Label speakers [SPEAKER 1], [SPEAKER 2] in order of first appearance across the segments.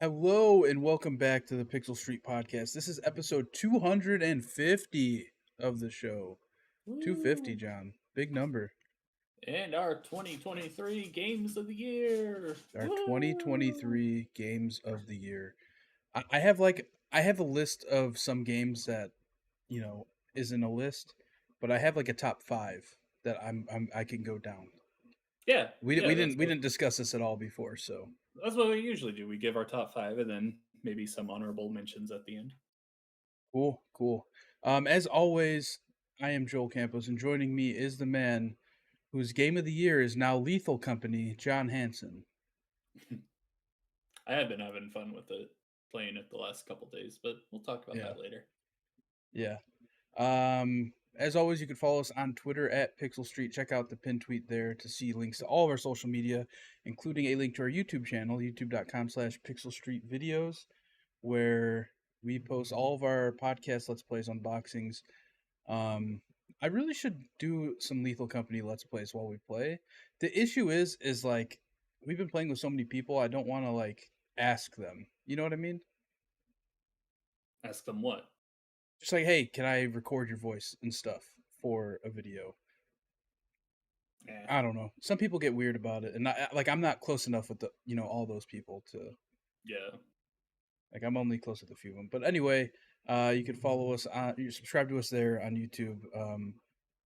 [SPEAKER 1] Hello and welcome back to the Pixel Street Podcast. This is episode 250 of the show. 250,
[SPEAKER 2] Woo!
[SPEAKER 1] John. Big number.
[SPEAKER 2] And our 2023 Games of the Year.
[SPEAKER 1] Our
[SPEAKER 2] Woo!
[SPEAKER 1] 2023 games of the year. I have a list of some games that, you know, isn't a list, but I have like a top 5 that I can go down.
[SPEAKER 2] Yeah,
[SPEAKER 1] We
[SPEAKER 2] yeah,
[SPEAKER 1] we didn't we didn't discuss this at all before, so
[SPEAKER 2] that's what we usually do. We give our top five and then maybe some honorable mentions at the end.
[SPEAKER 1] cool. As always, I am Joel Campos and joining me is the man whose game of the year is now Lethal Company, John Hansen.
[SPEAKER 2] I have been having fun with it, playing it the last couple days, but we'll talk about
[SPEAKER 1] Yeah,
[SPEAKER 2] that later.
[SPEAKER 1] yeah. As always, you can follow us on Twitter at Pixel Street. Check out the pin tweet there to see links to all of our social media, including a link to our YouTube channel, youtube.com/Pixel Street Videos, where we post all of our podcast Let's Plays unboxings. Um, I really should do some Lethal Company Let's Plays while we play. The issue is like we've been playing with so many people. I don't want to like ask them. You know what I mean?
[SPEAKER 2] Ask them what?
[SPEAKER 1] Just like, hey, can I record your voice and stuff for a video?
[SPEAKER 2] Eh,
[SPEAKER 1] I don't know. Some people get weird about it, and I'm not close enough with the all those people to
[SPEAKER 2] yeah.
[SPEAKER 1] like I'm only close with a few of them. But anyway, you can follow us on you subscribe to us there on YouTube.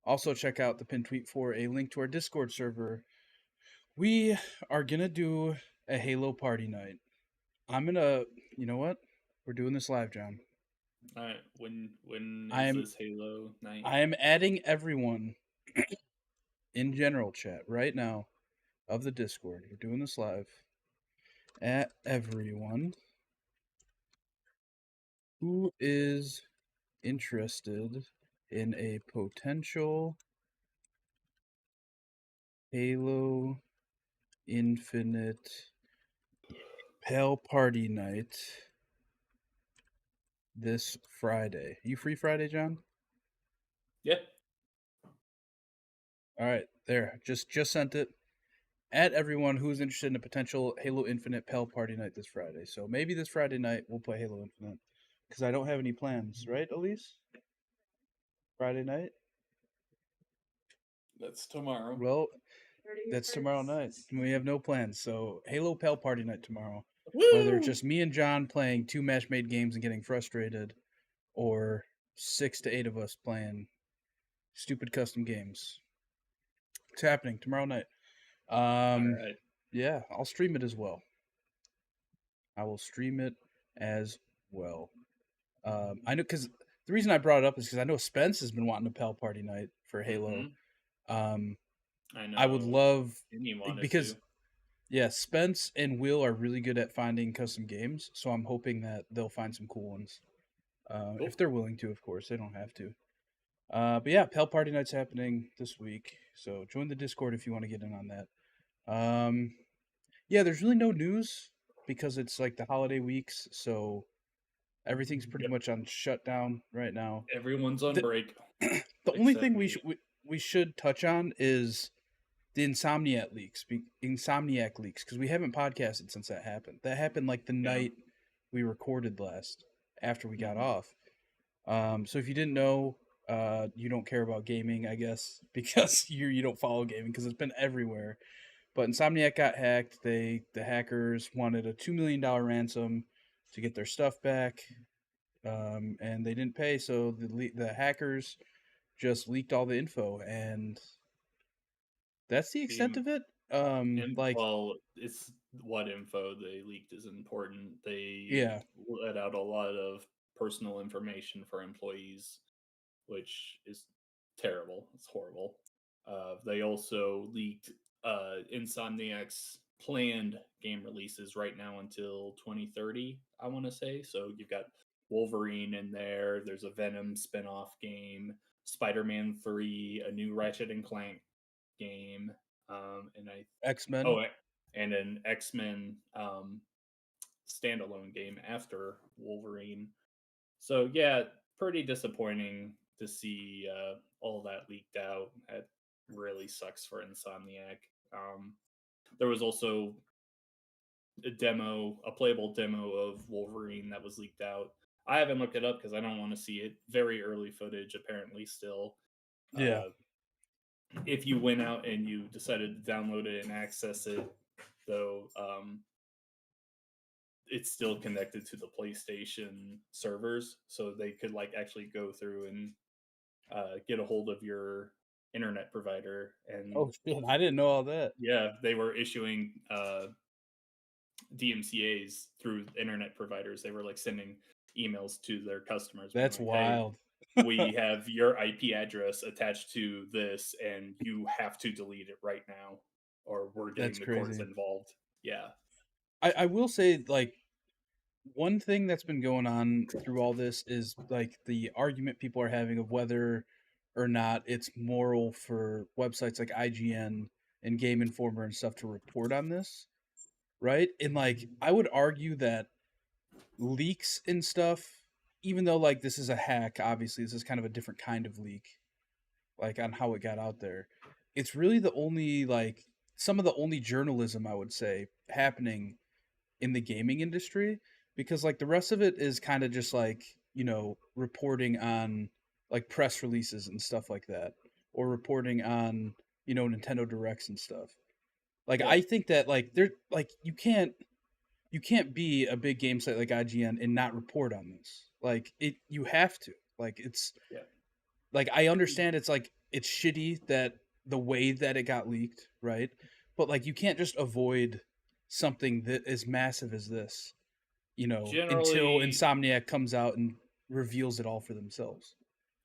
[SPEAKER 1] Also check out the pin tweet for a link to our Discord server. We are gonna do a Halo party night. I'm gonna, you know what? We're doing this live, John.
[SPEAKER 2] All right. When
[SPEAKER 1] I
[SPEAKER 2] is
[SPEAKER 1] am
[SPEAKER 2] this Halo night?
[SPEAKER 1] I am adding everyone in general chat right now of the Discord. We're doing this live. At everyone who is interested in a potential Halo Infinite Pale Party Night this Friday. You free Friday, John?
[SPEAKER 2] Yeah.
[SPEAKER 1] All right, there. Just sent it. At everyone who's interested in a potential Halo Infinite Pale Party Night this Friday. So maybe this Friday night we'll play Halo Infinite because I don't have any plans, right, Elise? Friday night.
[SPEAKER 2] That's tomorrow.
[SPEAKER 1] Well, that's tomorrow night. We have no plans. So Halo Pale Party Night tomorrow. Whether it's
[SPEAKER 2] Woo!
[SPEAKER 1] just me and John playing two match made games and getting frustrated, or 6 to 8 of us playing stupid custom games. It's happening tomorrow night.
[SPEAKER 2] All
[SPEAKER 1] Um,
[SPEAKER 2] right.
[SPEAKER 1] yeah, I'll stream it as well. I will stream it as well. I know because the reason I brought it up is because I know Spence has been wanting a Pal Party Night for Halo.
[SPEAKER 2] Mm-hmm.
[SPEAKER 1] Um,
[SPEAKER 2] I
[SPEAKER 1] I would
[SPEAKER 2] know.
[SPEAKER 1] love
[SPEAKER 2] And you wanted
[SPEAKER 1] because
[SPEAKER 2] to.
[SPEAKER 1] yeah, Spence and Will are really good at finding custom games, so I'm hoping that they'll find some cool ones.
[SPEAKER 2] Cool.
[SPEAKER 1] If they're willing to, of course, they don't have to. But yeah, Pal Party Night's happening this week, so join the Discord if you want to get in on that. Yeah, there's really no news because it's like the holiday weeks, so everything's pretty
[SPEAKER 2] Yep.
[SPEAKER 1] much on shutdown right now.
[SPEAKER 2] Everyone's on
[SPEAKER 1] The
[SPEAKER 2] break
[SPEAKER 1] the only
[SPEAKER 2] except
[SPEAKER 1] thing
[SPEAKER 2] me.
[SPEAKER 1] we should touch on is the Insomniac leaks because we haven't podcasted since that happened. That happened like the
[SPEAKER 2] Yeah.
[SPEAKER 1] night we recorded last after we got
[SPEAKER 2] Mhm.
[SPEAKER 1] off. So if you didn't know, you don't care about gaming, I guess, because you don't follow gaming because it's been everywhere. But Insomniac got hacked. The hackers wanted a $2 million ransom to get their stuff back, and they didn't pay. So the hackers just leaked all the info, and that's the extent
[SPEAKER 2] The
[SPEAKER 1] of it. Like
[SPEAKER 2] well, it's what info they leaked is important. They
[SPEAKER 1] yeah,
[SPEAKER 2] let out a lot of personal information for employees, which is terrible. It's horrible. They also leaked Insomniac's planned game releases right now until 2030, I want to say. So you've got Wolverine in there. There's a Venom spin-off game, Spider-Man 3, a new Ratchet and Clank game, and I
[SPEAKER 1] X Men.
[SPEAKER 2] oh, and an X-Men standalone game after Wolverine. So yeah, pretty disappointing to see all that leaked out. It really sucks for Insomniac. There was also a playable demo of Wolverine that was leaked out. I haven't looked it up because I don't want to see it. Very early footage, apparently. Still,
[SPEAKER 1] Yeah.
[SPEAKER 2] uh, if you went out and you decided to download it and access it, though, it's still connected to the PlayStation servers, so they could like actually go through and get a hold of your internet provider. And
[SPEAKER 1] Oh shit, I didn't know all that.
[SPEAKER 2] yeah, they were issuing DMCA's through internet providers. They were like sending emails to their customers being
[SPEAKER 1] That's
[SPEAKER 2] like, "Hey,
[SPEAKER 1] wild.
[SPEAKER 2] we have your IP address attached to this, and you have to delete it right now, or we're getting
[SPEAKER 1] That's
[SPEAKER 2] the courts
[SPEAKER 1] crazy.
[SPEAKER 2] involved." Yeah,
[SPEAKER 1] I will say, like, one thing that's been going on through all this is like the argument people are having of whether or not it's moral for websites like IGN and Game Informer and stuff to report on this, right? And like I would argue that leaks and stuff, even though like this is a hack, obviously this is kind of a different kind of leak, like on how it got out there. It's really the only like some of the only journalism I would say happening in the gaming industry, because like the rest of it is kind of just like, reporting on like press releases and stuff like that, or reporting on, Nintendo Directs and stuff. Like
[SPEAKER 2] yeah,
[SPEAKER 1] I think that like there like you can't be a big game site like IGN and not report on this. Like you have to. Like it's
[SPEAKER 2] yeah.
[SPEAKER 1] like I understand it's like it's shitty that the way that it got leaked, right? But like you can't just avoid something that is massive as this, until
[SPEAKER 2] Generally,
[SPEAKER 1] Insomniac comes out and reveals it all for themselves.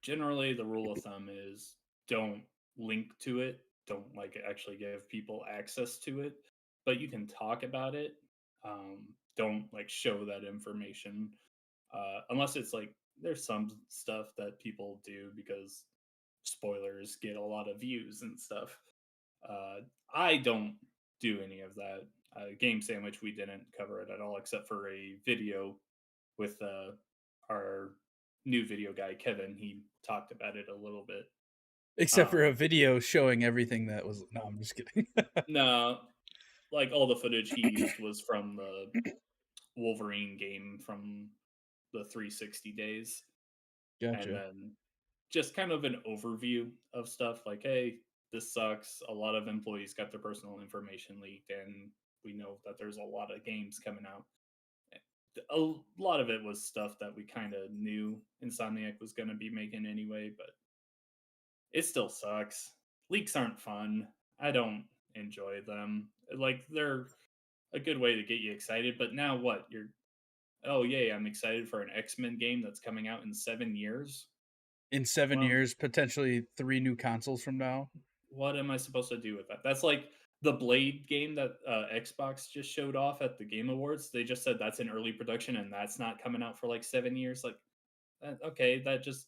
[SPEAKER 2] generally, the rule of thumb is don't link to it. Don't like actually give people access to it, but you can talk about it. Don't like show that information unless it's like there's some stuff that people do because spoilers get a lot of views and stuff. Uh, I don't do any of that. Game Sandwich, we didn't cover it at all except for a video with our new video guy, Kevin. He talked about it a little bit.
[SPEAKER 1] Except for a
[SPEAKER 2] Um,
[SPEAKER 1] video showing everything that was. No, I'm just kidding.
[SPEAKER 2] no, like all the footage he used was from the Wolverine game from the 360 days. And
[SPEAKER 1] Gotcha.
[SPEAKER 2] then just kind of an overview of stuff like, hey, this sucks. A lot of employees got their personal information leaked, and we know that there's a lot of games coming out. A lot of it was stuff that we kind of knew Insomniac was going to be making anyway, but it still sucks. Leaks aren't fun. I don't enjoy them. Like, they're a good way to get you excited, but now what? Oh, yay, I'm excited for an X-Men game that's coming out in 7 years.
[SPEAKER 1] In 7 years,
[SPEAKER 2] Well,
[SPEAKER 1] potentially 3 new consoles from now.
[SPEAKER 2] what am I supposed to do with that? That's like the Blade game that Xbox just showed off at the Game Awards. They just said that's in early production and that's not coming out for like 7 years. Like, okay, that just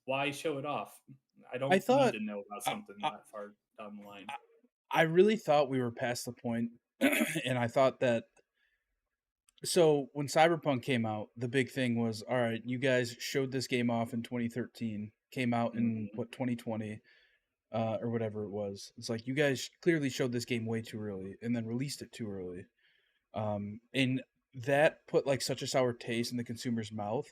[SPEAKER 2] why show it off? I
[SPEAKER 1] I
[SPEAKER 2] don't need
[SPEAKER 1] thought,
[SPEAKER 2] to know about
[SPEAKER 1] I,
[SPEAKER 2] something
[SPEAKER 1] I,
[SPEAKER 2] that far down the line.
[SPEAKER 1] I really thought we were past the point, and I thought that. So when Cyberpunk came out, the big thing was, all right, you guys showed this game off in 2013, came out in
[SPEAKER 2] Hmm.
[SPEAKER 1] what 2020, or whatever it was. It's like you guys clearly showed this game way too early and then released it too early. And that put like such a sour taste in the consumer's mouth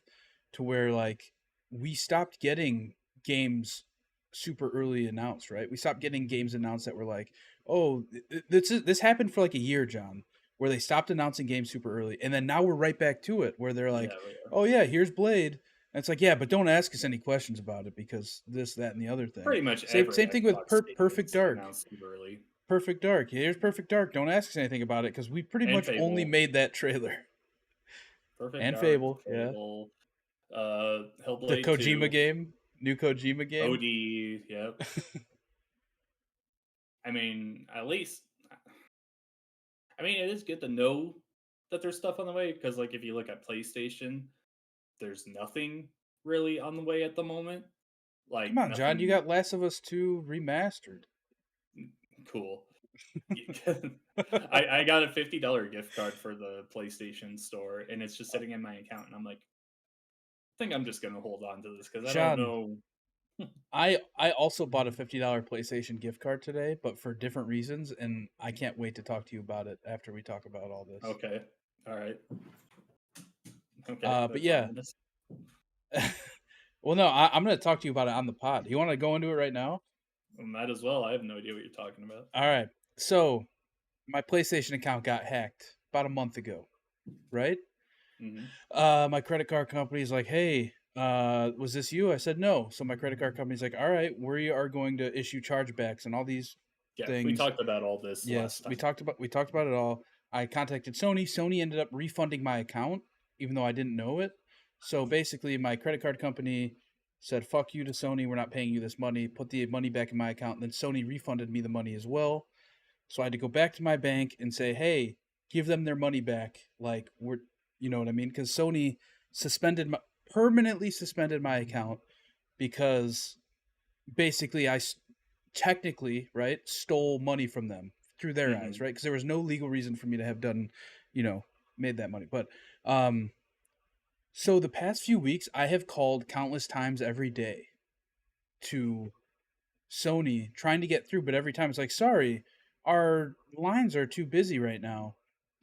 [SPEAKER 1] to where like we stopped getting games super early announced, right? We stopped getting games announced that were like, oh, this happened for like a year, John, where they stopped announcing games super early, and then now we're right back to it where they're
[SPEAKER 2] Yeah,
[SPEAKER 1] like,
[SPEAKER 2] we are.
[SPEAKER 1] oh yeah, here's Blade. And it's like, yeah, but don't ask us any questions about it because this, that, and the other thing.
[SPEAKER 2] Pretty much
[SPEAKER 1] Same
[SPEAKER 2] every
[SPEAKER 1] same thing with
[SPEAKER 2] Xbox game
[SPEAKER 1] Perfect
[SPEAKER 2] gets
[SPEAKER 1] Dark.
[SPEAKER 2] announced too early.
[SPEAKER 1] Perfect Dark. Here's Perfect Dark. Don't ask us anything about it because we pretty
[SPEAKER 2] And
[SPEAKER 1] much only
[SPEAKER 2] Fable,
[SPEAKER 1] made that trailer.
[SPEAKER 2] Perfect
[SPEAKER 1] And
[SPEAKER 2] Dark,
[SPEAKER 1] Fable, yeah.
[SPEAKER 2] Fable,
[SPEAKER 1] The
[SPEAKER 2] Hellblade
[SPEAKER 1] Kojima
[SPEAKER 2] 2,
[SPEAKER 1] game, new Kojima game.
[SPEAKER 2] OD. Yep. I mean, at least I mean, it is good to know that there's stuff on the way because, like, if you look at PlayStation, there's nothing really on the way at the moment.
[SPEAKER 1] Come
[SPEAKER 2] Like,
[SPEAKER 1] on, John, you
[SPEAKER 2] nothing
[SPEAKER 1] got Last of Us 2 remastered.
[SPEAKER 2] cool. I got a $50 gift card for the PlayStation Store, and it's just sitting in my account, and I'm like, I think I'm just gonna hold on to this because I don't
[SPEAKER 1] John,
[SPEAKER 2] know.
[SPEAKER 1] I also bought a $50 PlayStation gift card today, but for different reasons, and I can't wait to talk to you about it after we talk about all this.
[SPEAKER 2] Okay. All right. Okay.
[SPEAKER 1] But
[SPEAKER 2] That's
[SPEAKER 1] yeah.
[SPEAKER 2] ominous.
[SPEAKER 1] Well, no, I'm going to talk to you about it on the pod. You want to go into it right now?
[SPEAKER 2] Might as well. I have no idea what you're talking about.
[SPEAKER 1] All right. So my PlayStation account got hacked about a month ago, right?
[SPEAKER 2] Hmm.
[SPEAKER 1] My credit card company's like, "Hey, was this you?" I said, "No." So my credit card company's like, "All right, we are going to issue chargebacks and all these
[SPEAKER 2] Yeah, we
[SPEAKER 1] things."
[SPEAKER 2] talked about all this
[SPEAKER 1] Yes,
[SPEAKER 2] last time.
[SPEAKER 1] we talked about it all. I contacted Sony. Sony ended up refunding my account, even though I didn't know it. So basically, my credit card company said, "Fuck you" to Sony. We're not paying you this money. Put the money back in my account. And then Sony refunded me the money as well. So I had to go back to my bank and say, "Hey, give them their money back." Like we're, you know what I mean? Because Sony suspended my permanently suspended my account because basically technically, right, stole money from them through their eyes,
[SPEAKER 2] Hmm.
[SPEAKER 1] right? Because there was no legal reason for me to have done, you know, made that money. But um, so the past few weeks, I have called countless times every day to Sony trying to get through, but every time it's like, sorry, our lines are too busy right now.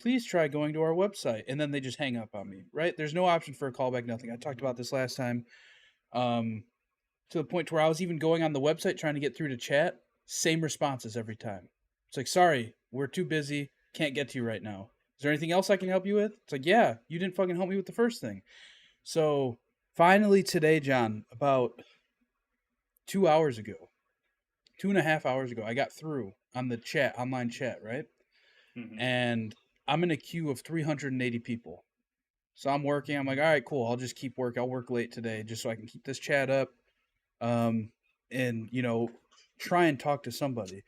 [SPEAKER 1] Please try going to our website, and then they just hang up on me. Right? There's no option for a callback. Nothing. I talked about this last time. Um, to the point where I was even going on the website trying to get through to chat. Same responses every time. It's like, sorry, we're too busy. Can't get to you right now. Is there anything else I can help you with? It's like, yeah, you didn't fucking help me with the first thing. So finally today, John, about 2 hours ago, 2.5 hours ago, I got through on the chat, online chat, right?
[SPEAKER 2] Hmm.
[SPEAKER 1] And I'm in a queue of 380 people. So I'm working. I'm like, all right, cool. I'll just keep work. I'll work late today just so I can keep this chat up. Um, and try and talk to somebody.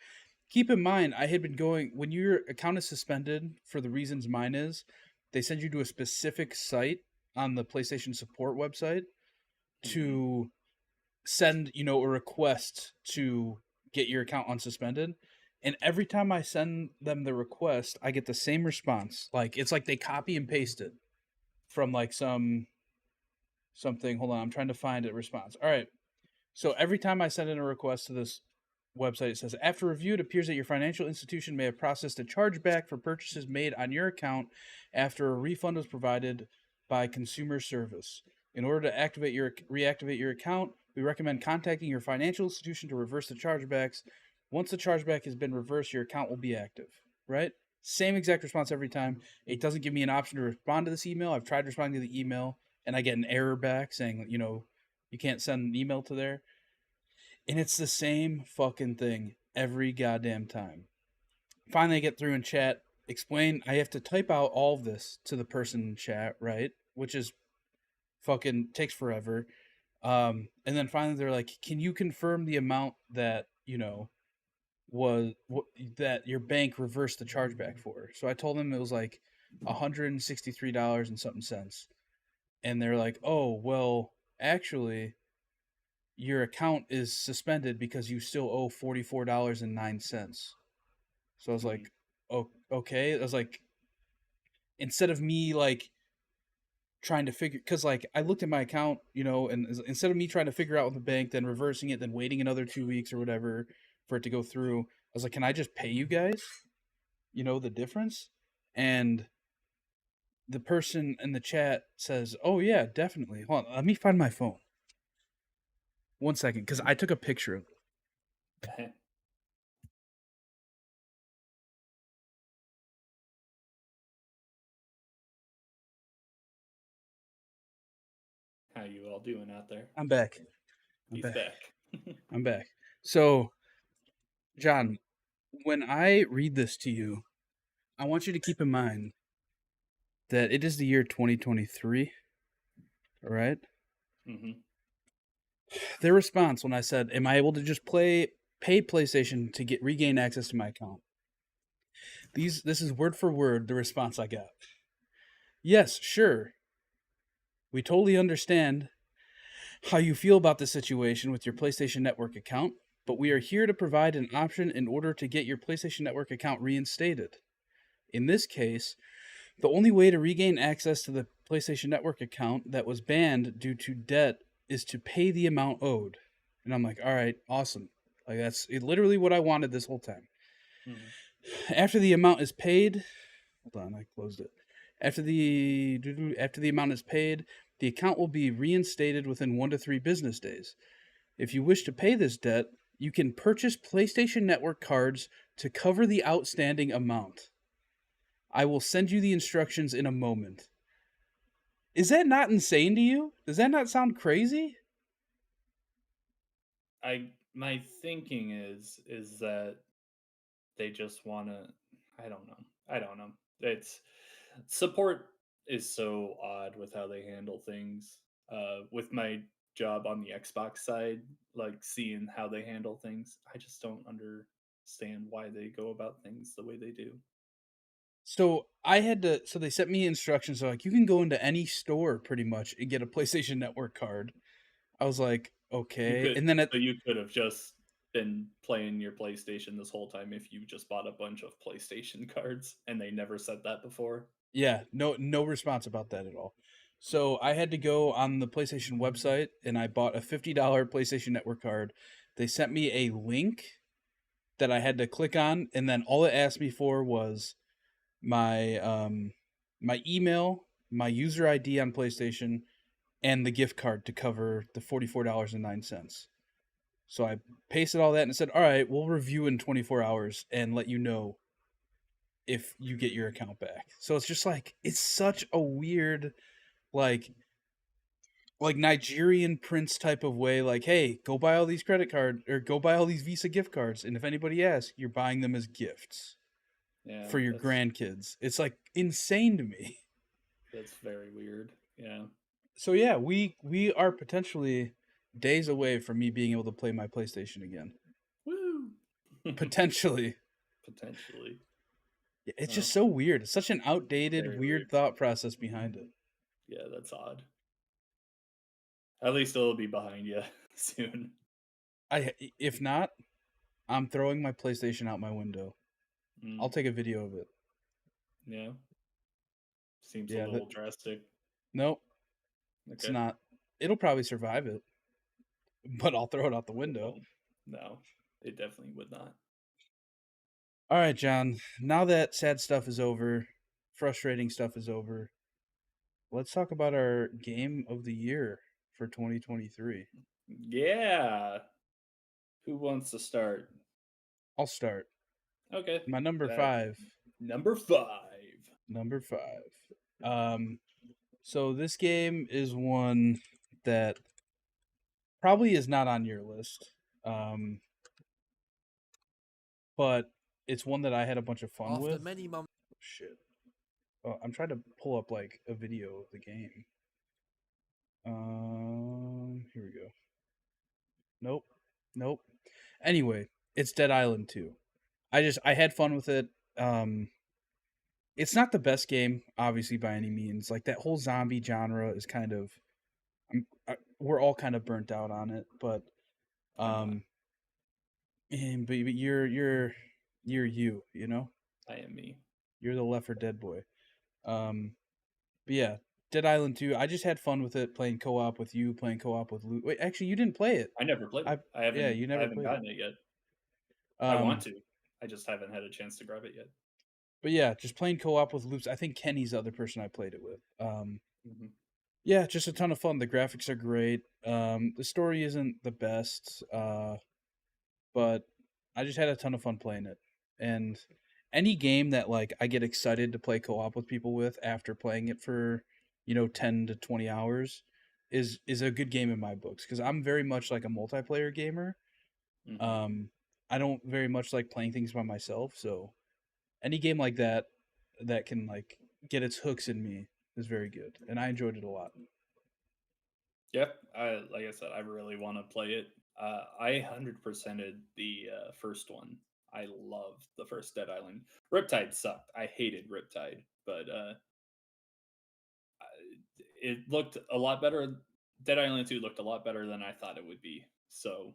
[SPEAKER 1] Keep in mind, I had been going when your account is suspended for the reasons mine is. They send you to a specific site on the PlayStation support website
[SPEAKER 2] Hmm.
[SPEAKER 1] to send a request to get your account unsuspended. And every time I send them the request, I get the same response. Like it's like they copy and paste it from like something. Hold on, I'm trying to find a response. All right. So every time I send in a request to this website, it says, after review, it appears that your financial institution may have processed a chargeback for purchases made on your account after a refund was provided by consumer service. In order to reactivate your account, we recommend contacting your financial institution to reverse the chargebacks. Once the chargeback has been reversed, your account will be active. Right? Same exact response every time. It doesn't give me an option to respond to this email. I've tried responding to the email, and I get an error back saying, you can't send an email to there. And it's the same fucking thing every goddamn time. Finally, I get through in chat, explain. I have to type out all of this to the person in chat, right? Which is fucking takes forever. And then finally, they're like, "Can you confirm the amount that was that your bank reversed the chargeback for?" So I told them it was like $163 and something cents, and they're like, "Oh, well, actually, your account is suspended because you still owe $44.09." So I was
[SPEAKER 2] Hmm.
[SPEAKER 1] like, "Oh, okay." I was like, instead of me like trying to figure, because like I looked at my account, and instead of me trying to figure out with the bank, then reversing it, then waiting another 2 weeks or whatever for it to go through, I was like, "Can I just pay you guys? The difference?" And the person in the chat says, "Oh yeah, definitely. Hold on, let me find my phone. 1 second, because I took a picture of it."
[SPEAKER 2] How you all doing out there?
[SPEAKER 1] I'm back. I'm
[SPEAKER 2] He's
[SPEAKER 1] back.
[SPEAKER 2] back.
[SPEAKER 1] I'm back. So, John, when I read this to you, I want you to keep in mind that it is the year 2023, all right?
[SPEAKER 2] Hmm.
[SPEAKER 1] Their response when I said, "Am I able to just pay PlayStation to get regain access to my account?" This is word for word the response I got. "Yes, sure. We totally understand how you feel about the situation with your PlayStation Network account, but we are here to provide an option in order to get your PlayStation Network account reinstated. In this case, the only way to regain access to the PlayStation Network account that was banned due to debt is to pay the amount owed. And I'm like, all right, awesome. Like that's literally what I wanted this whole time.
[SPEAKER 2] Mhm.
[SPEAKER 1] After the amount is paid, hold on, I closed it. After the amount is paid, the account will be reinstated within 1 to 3 business days. If you wish to pay this debt, you can purchase PlayStation Network cards to cover the outstanding amount. I will send you the instructions in a moment. Is that not insane to you? Does that not sound crazy?
[SPEAKER 2] My thinking is that they just want to. I don't know. I don't know. It's support is so odd with how they handle things. With my job on the Xbox side, like seeing how they handle things, I just don't understand why they go about things the way they do.
[SPEAKER 1] So they sent me instructions. So like, you can go into any store pretty much and get a PlayStation Network card. I was like,
[SPEAKER 2] You
[SPEAKER 1] okay.
[SPEAKER 2] could
[SPEAKER 1] And then
[SPEAKER 2] so you could have just been playing your PlayStation this whole time if you just bought a bunch of PlayStation cards and they never said that before.
[SPEAKER 1] yeah, no response about that at all. So I had to go on the PlayStation website and I bought a $50 PlayStation Network card. They sent me a link that I had to click on, and then all it asked me for was my my email, my user ID on PlayStation, and the gift card to cover the $44.09. So I pasted all that and said, "All right, we'll review in 24 hours and let you know if you get your account back." So it's just like it's such a weird like Nigerian prince type of way, like, hey, go buy all these credit card or go buy all these Visa gift cards, and if anybody asks, you're buying them as gifts
[SPEAKER 2] Yeah,
[SPEAKER 1] for your grandkids. It's like insane to me.
[SPEAKER 2] that's very weird. Yeah.
[SPEAKER 1] So yeah, we are potentially days away from me being able to play my PlayStation again.
[SPEAKER 2] Woo!
[SPEAKER 1] Potentially.
[SPEAKER 2] Potentially.
[SPEAKER 1] It's
[SPEAKER 2] Oh,
[SPEAKER 1] just so weird. It's such an outdated,
[SPEAKER 2] very weird.
[SPEAKER 1] weird thought process behind it.
[SPEAKER 2] Yeah, that's odd. At least it'll be behind you soon.
[SPEAKER 1] If not, I'm throwing my PlayStation out my window. I'll
[SPEAKER 2] Mm,
[SPEAKER 1] take a video of it.
[SPEAKER 2] yeah, seems a
[SPEAKER 1] Yeah, that
[SPEAKER 2] little drastic.
[SPEAKER 1] nope, it's
[SPEAKER 2] Okay.
[SPEAKER 1] not. It'll probably survive it, but I'll throw it out the
[SPEAKER 2] It
[SPEAKER 1] window.
[SPEAKER 2] won't. No, it definitely would not.
[SPEAKER 1] All right, John. Now that sad stuff is over, frustrating stuff is over, let's talk about our game of the year for 2023.
[SPEAKER 2] Yeah. Who wants to start?
[SPEAKER 1] I'll start.
[SPEAKER 2] Okay.
[SPEAKER 1] My number
[SPEAKER 2] That
[SPEAKER 1] 5.
[SPEAKER 2] number 5.
[SPEAKER 1] Number 5. Um, so this game is one that probably is not on your list, um, but it's one that I had a bunch of fun
[SPEAKER 3] After
[SPEAKER 1] with.
[SPEAKER 3] many months.
[SPEAKER 1] Shit. I'm trying to pull up like a video of the game. Here we go. Nope. Nope. Anyway, it's Dead Island 2. I had fun with it. Um, it's not the best game, obviously by any means. Like that whole zombie genre is kind of, we're all kind of burnt out on it. But
[SPEAKER 2] I'm not.
[SPEAKER 1] um, but you're you know,
[SPEAKER 2] I am me.
[SPEAKER 1] you're the Left 4 Dead boy. Um, but yeah, Dead Island 2. I just had fun with it, playing co-op with you, playing co-op with Luke. Wait, actually, you didn't play it.
[SPEAKER 2] I never played
[SPEAKER 1] I
[SPEAKER 2] it. I
[SPEAKER 1] Yeah,
[SPEAKER 2] haven't
[SPEAKER 1] you
[SPEAKER 2] I
[SPEAKER 1] never
[SPEAKER 2] haven't
[SPEAKER 1] played it.
[SPEAKER 2] gotten it yet. I want
[SPEAKER 1] Um,
[SPEAKER 2] to. I just haven't had a chance to grab it yet.
[SPEAKER 1] but yeah, just playing co-op with Luke. I think Kenny's the other person I played it with.
[SPEAKER 2] Hmm.
[SPEAKER 1] Yeah, just a ton of fun. The graphics are great. The story isn't the best, but I just had a ton of fun playing it. And any game that like I get excited to play co-op with people with after playing it for, 10 to 20 hours is a good game in my books because I'm very much like a multiplayer gamer.
[SPEAKER 2] Hmm.
[SPEAKER 1] Um, I don't very much like playing things by myself, so any game like that can like get its hooks in me is very good, and I enjoyed it a lot.
[SPEAKER 2] Yeah, like I said, I really want to play it. I 100%ed the first one. I loved the first Dead Island. Riptide sucked. I hated Riptide, but it looked a lot better. Dead Island 2 looked a lot better than I thought it would be. So,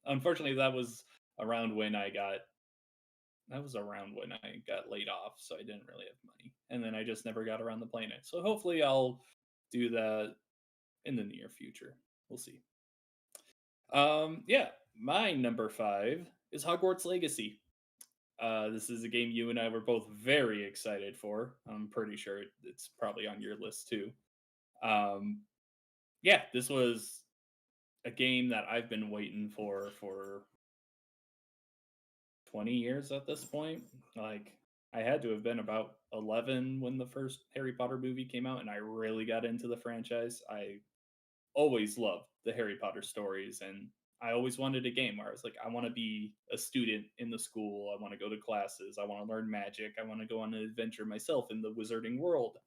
[SPEAKER 2] unfortunately, that was around when I got laid off, so I didn't really have money, and then I just never got around to playing it. So hopefully, I'll do that in the near future. We'll see. Yeah, my number five is Hogwarts Legacy. This is a game you and I were both very excited for. I'm pretty sure it's probably on your list too. Um, yeah, this was a game that I've been waiting for 20 years at this point. Like, I had to have been about 11 when the first Harry Potter movie came out, and I really got into the franchise. I always loved the Harry Potter stories, and I always wanted a game where I was like, I want to be a student in the school. I want to go to classes. I want to learn magic. I want to go on an adventure myself in the wizarding world.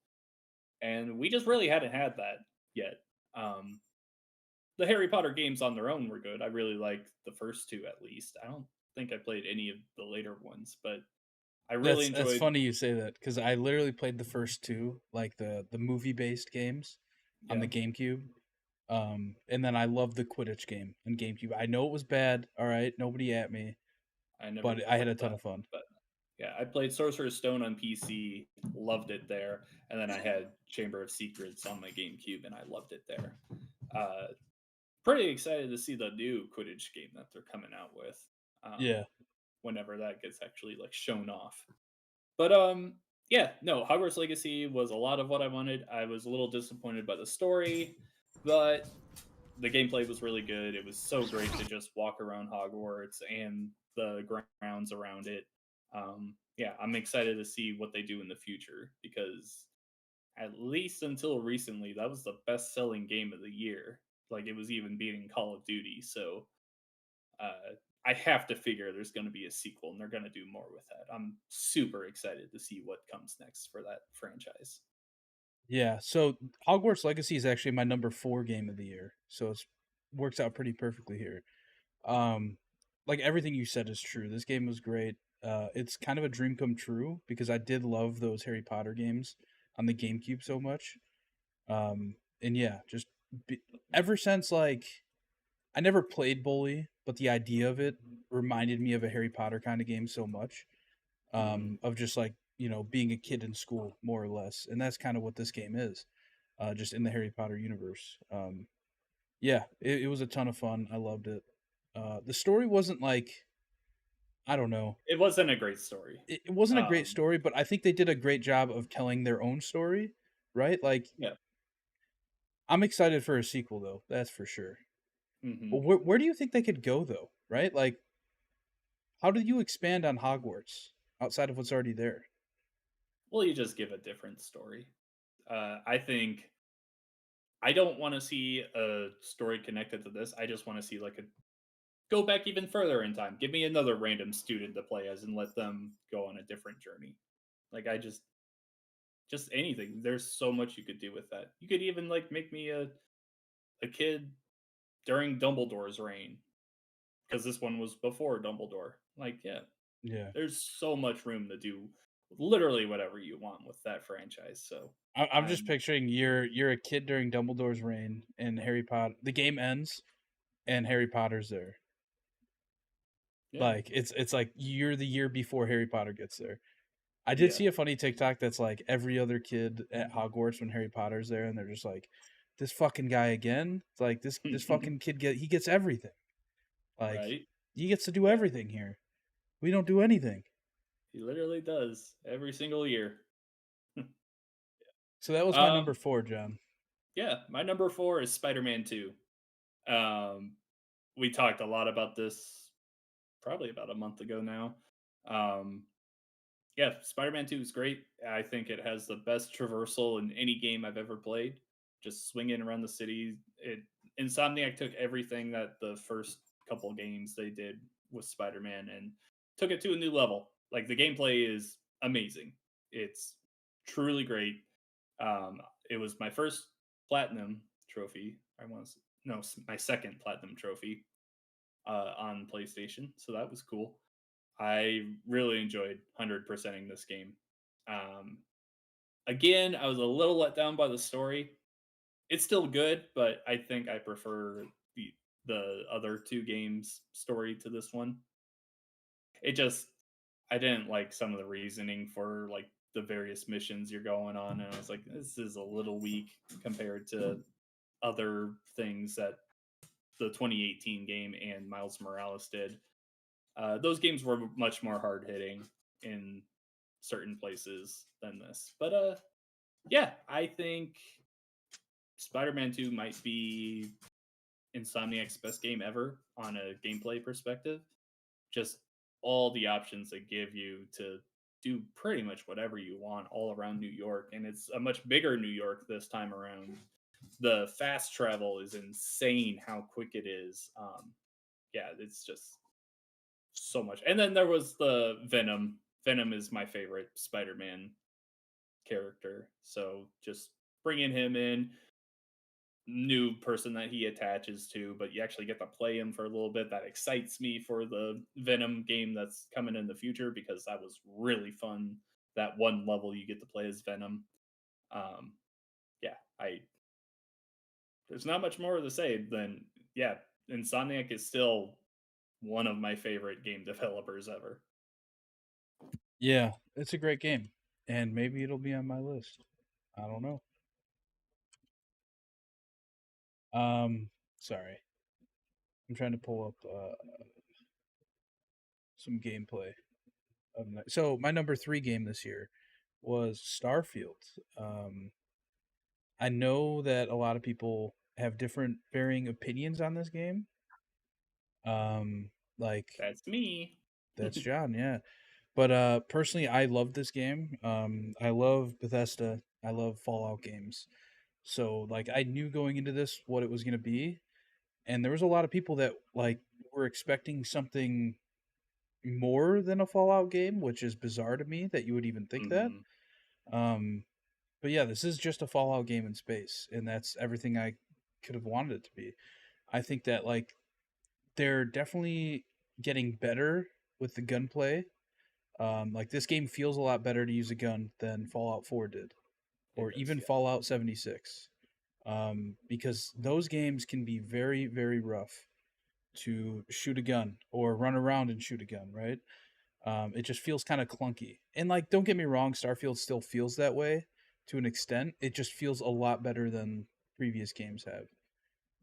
[SPEAKER 2] And we just really hadn't had that yet. Um, the Harry Potter games on their own were good. I really liked the first two at least. I don't think I played any of the later ones, but I really
[SPEAKER 1] That's
[SPEAKER 2] enjoyed.
[SPEAKER 1] funny you say that because I literally played the first two, like the movie based games, on
[SPEAKER 2] Yeah,
[SPEAKER 1] the GameCube. And then I love the Quidditch game on GameCube. I know it was bad. All right, nobody at me,
[SPEAKER 2] I never
[SPEAKER 1] but I had a
[SPEAKER 2] played
[SPEAKER 1] ton
[SPEAKER 2] that,
[SPEAKER 1] of fun.
[SPEAKER 2] but yeah, I played Sorcerer's Stone on PC, loved it there, and then I had Chamber of Secrets on my GameCube, and I loved it there. Uh, Pretty excited to see the new Quidditch game that they're coming out with. Um,
[SPEAKER 1] Yeah,
[SPEAKER 2] Whenever that gets actually like shown off. But yeah, no, Hogwarts Legacy was a lot of what I wanted. I was a little disappointed by the story, but the gameplay was really good. It was so great to just walk around Hogwarts and the grounds around it. Yeah, I'm excited to see what they do in the future because at least until recently, that was the best selling game of the year. Like it was even beating Call of Duty. So I have to figure there's going to be a sequel and they're going to do more with that. I'm super excited to see what comes next for that franchise.
[SPEAKER 1] yeah. So Hogwarts Legacy is actually my number 4 game of the year. So it's works out pretty perfectly here. Um, like everything you said is true. This game was great. It's kind of a dream come true because I did love those Harry Potter games on the GameCube so much. And yeah, just be, ever since like I never played Bully, but the idea of it reminded me of a Harry Potter kind of game so much.
[SPEAKER 2] Hmm.
[SPEAKER 1] Of just like being a kid in school more or less, and that's kind of what this game is, just in the Harry Potter universe. Yeah, it was a ton of fun. I loved it. The story wasn't like I don't know.
[SPEAKER 2] It wasn't a great story.
[SPEAKER 1] It wasn't a great
[SPEAKER 2] Um,
[SPEAKER 1] story, but I think they did a great job of telling their own story, right? Like
[SPEAKER 2] yeah.
[SPEAKER 1] I'm excited for a sequel though, that's for sure.
[SPEAKER 2] Hmm.
[SPEAKER 1] But where do you think they could go though, right? Like how do you expand on Hogwarts outside of what's already there?
[SPEAKER 2] Well, you just give a different story. I think I don't want to see a story connected to this. I just want to see like a go back even further in time. Give me another random student to play as and let them go on a different journey. Like I just anything. There's so much you could do with that. You could even like make me a kid during Dumbledore's reign because this one was before Dumbledore. Like, yeah,
[SPEAKER 1] Yeah.
[SPEAKER 2] there's so much room to do literally whatever you want with that franchise. So
[SPEAKER 1] I'm just
[SPEAKER 2] I'm
[SPEAKER 1] picturing you're a kid during Dumbledore's reign, and Harry Potter. The game ends, and Harry Potter's there.
[SPEAKER 2] yeah,
[SPEAKER 1] Like it's like you're the year before Harry Potter gets there. I did
[SPEAKER 2] yeah.
[SPEAKER 1] see a funny TikTok that's like every other kid at Hogwarts when Harry Potter's there, and they're just like, "This fucking guy again." It's like this fucking kid he gets everything. Like
[SPEAKER 2] Right?
[SPEAKER 1] he gets to do
[SPEAKER 2] Yeah.
[SPEAKER 1] everything here. We don't do anything.
[SPEAKER 2] He literally does every single year.
[SPEAKER 1] So that was my number
[SPEAKER 2] um
[SPEAKER 1] 4, John.
[SPEAKER 2] yeah, my number 4 is Spider-Man 2. Um we talked a lot about this probably about a month ago now. Um Yeah, Spider-Man 2 is great. I think it has the best traversal in any game I've ever played. Just swinging around the city. Insomniac took everything that the first couple games they did with Spider-Man and took it to a new level. Like the gameplay is amazing. It's truly great. It was my first platinum trophy. I want to no, my second platinum trophy on PlayStation, so that was cool. I really enjoyed 100%ing this game. Um, Again, I was a little let down by the story. It's still good, but I think I prefer the other two games story to this one. It just I didn't like some of the reasoning for like the various missions you're going on, and I was like, this is a little weak compared to other things that the 2018 game and Miles Morales did. Those games were much more hard hitting in certain places than this. But yeah, I think Spider-Man 2 might be Insomniac's best game ever on a gameplay perspective. Just all the options they give you to do pretty much whatever you want all around New York, and it's a much bigger New York this time around. The fast travel is insane how quick it is. Yeah, it's just so much. And then there was the Venom. Venom is my favorite Spider-Man character, so just bringing him in, new person that he attaches to, but you actually get to play him for a little bit. That excites me for the Venom game that's coming in the future because that was really fun. That one level you get to play as Venom. Um, yeah, I there's not much more to say than yeah, Insomniac is still one of my favorite game developers ever.
[SPEAKER 1] Yeah, it's a great game, and maybe it'll be on my list. I don't know. Um, Sorry, I'm trying to pull up some gameplay. So my number three game this year was Starfield. I know that a lot of people have different varying opinions on this game. Like
[SPEAKER 2] That's me.
[SPEAKER 1] that's John, yeah. But personally, I love this game. I love Bethesda. I love Fallout games. So like I knew going into this what it was going to be, and there was a lot of people that like were expecting something more than a Fallout game, which is bizarre to me that you would even think that.
[SPEAKER 2] Hmm.
[SPEAKER 1] Um, but yeah, this is just a Fallout game in space, and that's everything I could have wanted it to be. I think that like they're definitely getting better with the gunplay. Like this game feels a lot better to use a gun than Fallout 4 did,
[SPEAKER 2] It
[SPEAKER 1] or
[SPEAKER 2] does,
[SPEAKER 1] even
[SPEAKER 2] yeah.
[SPEAKER 1] Fallout 76, because those games can be very, very rough to shoot a gun or run around and shoot a gun, right? It just feels kind of clunky. And like, don't get me wrong, Starfield still feels that way to an extent. It just feels a lot better than previous games have.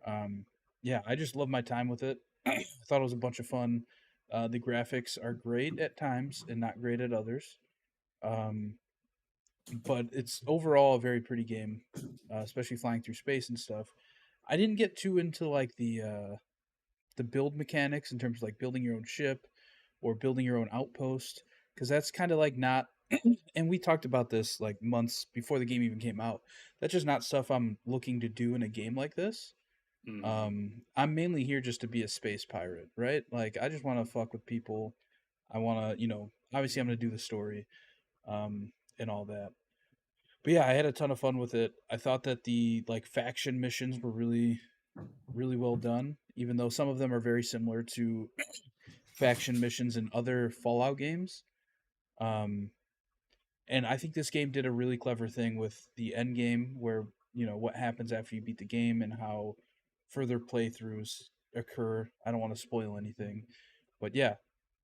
[SPEAKER 1] Um, yeah, I just love my time with it. I thought it was a bunch of fun. The graphics are great at times and not great at others. Um, but it's overall a very pretty game, especially flying through space and stuff. I didn't get too into like the build mechanics in terms of like building your own ship or building your own outpost because that's kind of like not. And we talked about this like months before the game even came out. That's just not stuff I'm looking to do in a game like this.
[SPEAKER 2] Hmm.
[SPEAKER 1] I'm mainly here just to be a space pirate, right? Like I just want to fuck with people. I want to, obviously I'm going to do the story, and all that. But yeah, I had a ton of fun with it. I thought that the like faction missions were really, really well done, even though some of them are very similar to faction missions in other Fallout games. Um, and I think this game did a really clever thing with the end game, where what happens after you beat the game and how further playthroughs occur. I don't want to spoil anything, but yeah,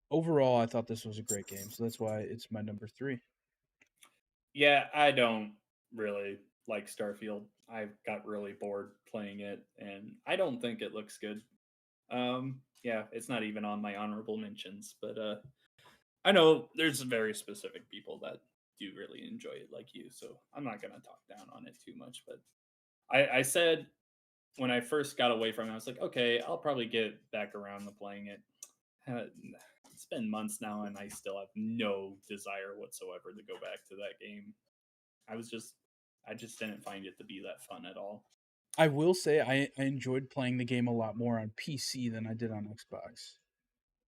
[SPEAKER 1] overall, I thought this was a great game, so that's why it's my number three.
[SPEAKER 2] Yeah, I don't really like Starfield. I got really bored playing it, and I don't think it looks good. Yeah, it's not even on my honorable mentions, but I know there's very specific people that do really enjoy it, like you. So I'm not gonna talk down on it too much. But I said when I first got away from it, I was like, okay, I'll probably get back around to playing it. Uh, It's been months now, and I still have no desire whatsoever to go back to that game. I was just I just didn't find it to be that fun at all.
[SPEAKER 1] I will say I enjoyed playing the game a lot more on PC than I did on Xbox.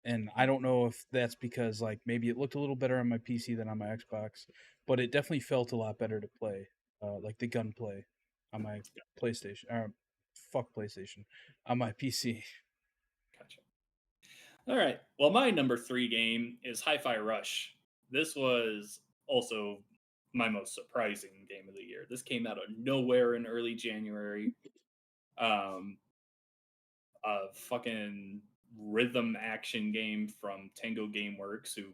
[SPEAKER 1] And I don't know if that's because like maybe it looked a little better on my PC than on my Xbox, but it definitely felt a lot better to play, like the gunplay on my PlayStation. Or fuck PlayStation, on my PC.
[SPEAKER 2] Gotcha. All right. Well, my number three game is Hi-Fi Rush. This was also my most surprising game of the year. This came out of nowhere in early January. Um, a fucking rhythm action game from Tango Gameworks, who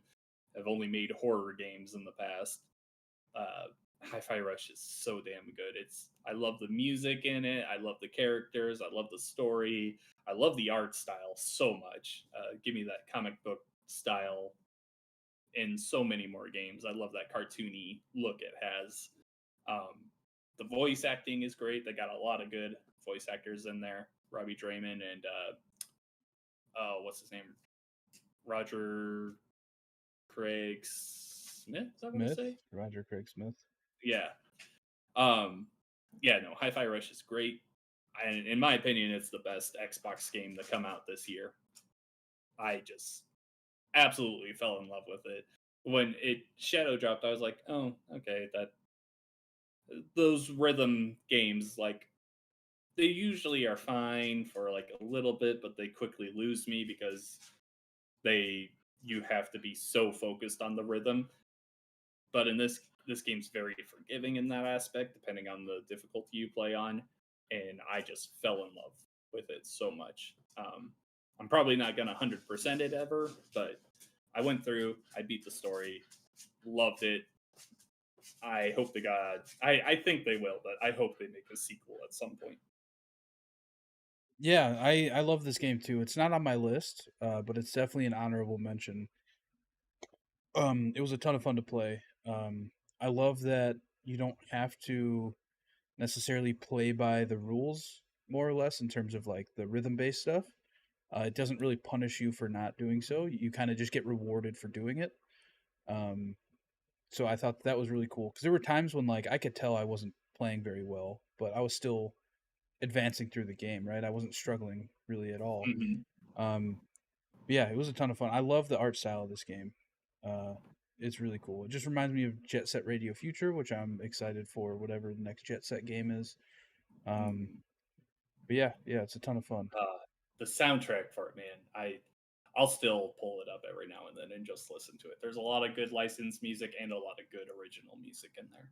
[SPEAKER 2] have only made horror games in the past. Hi-Fi Rush is so damn good. I love the music in it. I love the characters. I love the story. I love the art style so much. Give me that comic book style in so many more games. I love that cartoony look it has. Um, the voice acting is great. They got a lot of good voice actors in there. Robbie Draymond and what's his name? Roger Craig Smith. I want to
[SPEAKER 1] Smith,
[SPEAKER 2] say,
[SPEAKER 1] Roger Craig Smith.
[SPEAKER 2] yeah. Um, yeah, no, Hi-Fi Rush is great. And in my opinion, it's the best Xbox game to come out this year. I just absolutely fell in love with it. When it shadow dropped, I was like, oh, okay, that those rhythm games, like they usually are fine for like a little bit, but they quickly lose me because they you have to be so focused on the rhythm. But in this game's very forgiving in that aspect, depending on the difficulty you play on, and I just fell in love with it so much. I'm probably not gonna 100% it ever, but I went through, I beat the story, loved it. I hope to God, I think they will, but I hope they make a sequel at some point.
[SPEAKER 1] Yeah, I love this game too. It's not on my list, but it's definitely an honorable mention. It was a ton of fun to play. I love that you don't have to necessarily play by the rules, more or less, in terms of like the rhythm based stuff. It doesn't really punish you for not doing so. You kind of just get rewarded for doing it. Um, so I thought that was really cool because there were times when like I could tell I wasn't playing very well, but I was still advancing through the game. Right, I wasn't struggling really at all.
[SPEAKER 2] Mhm.
[SPEAKER 1] Um, yeah, it was a ton of fun. I love the art style of this game. Uh, it's really cool. It just reminds me of Jet Set Radio Future, which I'm excited for. Whatever the next Jet Set game is. Um,
[SPEAKER 2] Mm.
[SPEAKER 1] but yeah, it's a ton of fun.
[SPEAKER 2] The soundtrack for it, man, I'll still pull it up every now and then and just listen to it. There's a lot of good licensed music and a lot of good original music in there.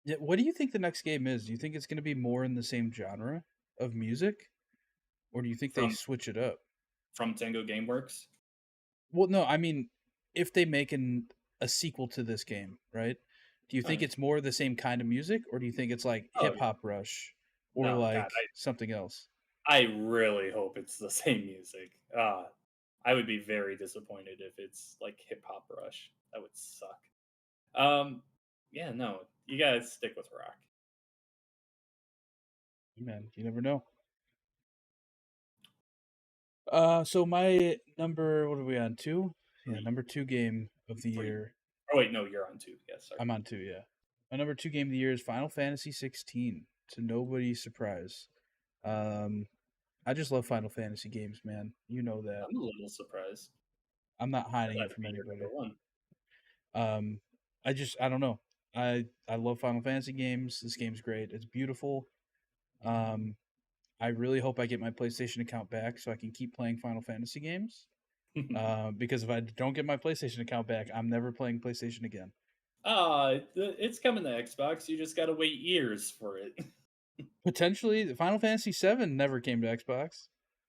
[SPEAKER 1] Yeah, what do you think the next game is? Do you think it's going to be more in the same genre of music, or do you think they
[SPEAKER 2] From
[SPEAKER 1] switch it up?
[SPEAKER 2] Tango Gameworks.
[SPEAKER 1] Well, no, I mean, if they make a sequel to this game, right? Do you
[SPEAKER 2] Oh
[SPEAKER 1] think
[SPEAKER 2] yeah.
[SPEAKER 1] it's more of the same kind of music, or do you think it's like
[SPEAKER 2] Oh
[SPEAKER 1] Hip
[SPEAKER 2] yeah.
[SPEAKER 1] Hop Rush, or
[SPEAKER 2] No, God,
[SPEAKER 1] like something else?
[SPEAKER 2] I really hope it's the same music. I would be very disappointed if it's like Hip Hop Rush. That would suck. Um, yeah, no, you gotta stick with rock.
[SPEAKER 1] Man, you never know. So my number, what are we on? Two? Yeah,
[SPEAKER 2] Three,
[SPEAKER 1] number two game of the
[SPEAKER 2] three.
[SPEAKER 1] year.
[SPEAKER 2] Oh wait, no, you're on two. Yes, sorry.
[SPEAKER 1] I'm on two. Yeah, my number two game of the year is Final Fantasy 16. To nobody's surprise. Um, I just love Final Fantasy games, man. You know that.
[SPEAKER 2] I'm a little surprised.
[SPEAKER 1] I'm not
[SPEAKER 2] That
[SPEAKER 1] hiding it
[SPEAKER 2] that'd
[SPEAKER 1] from
[SPEAKER 2] be your
[SPEAKER 1] anybody.
[SPEAKER 2] number one.
[SPEAKER 1] Um, I don't know. I love Final Fantasy games. This game's great. It's beautiful. Um, I really hope I get my PlayStation account back so I can keep playing Final Fantasy games. Because if I don't get my PlayStation account back, I'm never playing PlayStation again.
[SPEAKER 2] It's coming to Xbox. You just gotta wait years for it.
[SPEAKER 1] Potentially, the Final Fantasy VII never came to Xbox.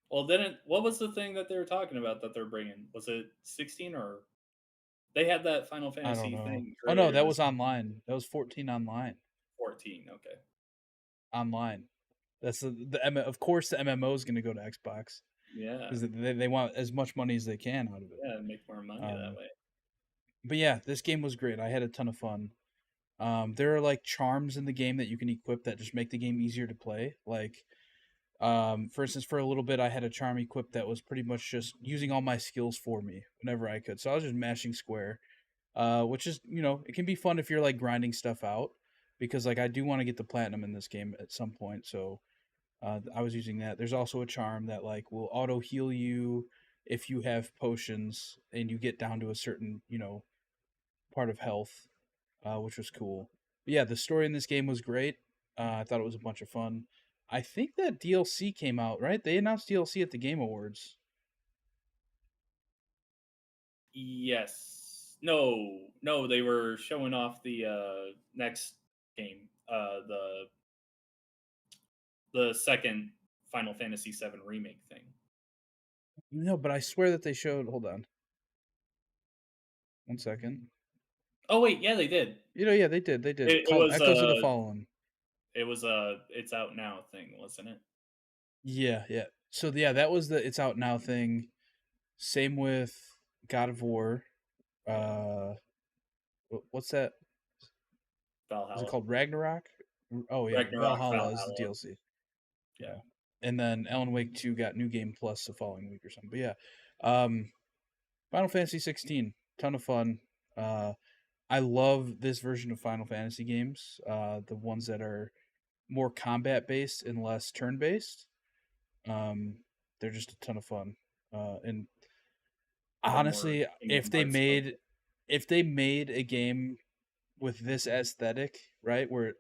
[SPEAKER 2] Well, didn't what was the thing that they were talking about that they're bringing? Was it 16 or they had that Final
[SPEAKER 1] I don't
[SPEAKER 2] Fantasy
[SPEAKER 1] know.
[SPEAKER 2] thing
[SPEAKER 1] Oh no,
[SPEAKER 2] earlier
[SPEAKER 1] that
[SPEAKER 2] this
[SPEAKER 1] was online. That was 14 online.
[SPEAKER 2] 14? Okay.
[SPEAKER 1] Online. That's of course the MMO is going to go to Xbox
[SPEAKER 2] Yeah.
[SPEAKER 1] because they want as much money as they can out of it.
[SPEAKER 2] Yeah, make more money that
[SPEAKER 1] Um,
[SPEAKER 2] way.
[SPEAKER 1] but yeah, this game was great. I had a ton of fun. There are like charms in the game that you can equip that just make the game easier to play. Like, for instance, for a little bit, I had a charm equipped that was pretty much just using all my skills for me whenever I could. So I was just mashing square, which is it can be fun if you're like grinding stuff out because like I do want to get the platinum in this game at some point. So I was using that. There's also a charm that like will auto heal you if you have potions and you get down to a certain part of health, which was cool. But yeah, the story in this game was great. I thought it was a bunch of fun. I think that DLC came out, right? They announced DLC at the Game Awards.
[SPEAKER 2] Yes. No, no, they were showing off the next game, the second Final Fantasy VII remake thing.
[SPEAKER 1] No, but I swear that they showed. Hold on, 1 second.
[SPEAKER 2] Oh wait, yeah, they did.
[SPEAKER 1] Yeah, they did. They did.
[SPEAKER 2] It
[SPEAKER 1] Called
[SPEAKER 2] was
[SPEAKER 1] Echoes of the Fallen.
[SPEAKER 2] it's out now thing, wasn't it?
[SPEAKER 1] Yeah, yeah. So yeah, that was the It's Out Now thing. Same with God of War.
[SPEAKER 2] Yeah,
[SPEAKER 1] Uh, what's that? Is it
[SPEAKER 2] Valhalla,
[SPEAKER 1] called Ragnarok? Oh yeah,
[SPEAKER 2] Ragnarok,
[SPEAKER 1] Valhalla is the
[SPEAKER 2] Valhalla.
[SPEAKER 1] DLC.
[SPEAKER 2] Yeah,
[SPEAKER 1] Yeah, and then Alan Wake 2 got New Game Plus the following week or something. But yeah, um, Final Fantasy 16, ton of fun. Uh, I love this version of Final Fantasy games. The ones that are more combat based and less turn based. Um, they're just a ton of fun. And
[SPEAKER 2] the more
[SPEAKER 1] honestly,
[SPEAKER 2] Kingdom Hearts focus.
[SPEAKER 1] if they made a game with this aesthetic, right, where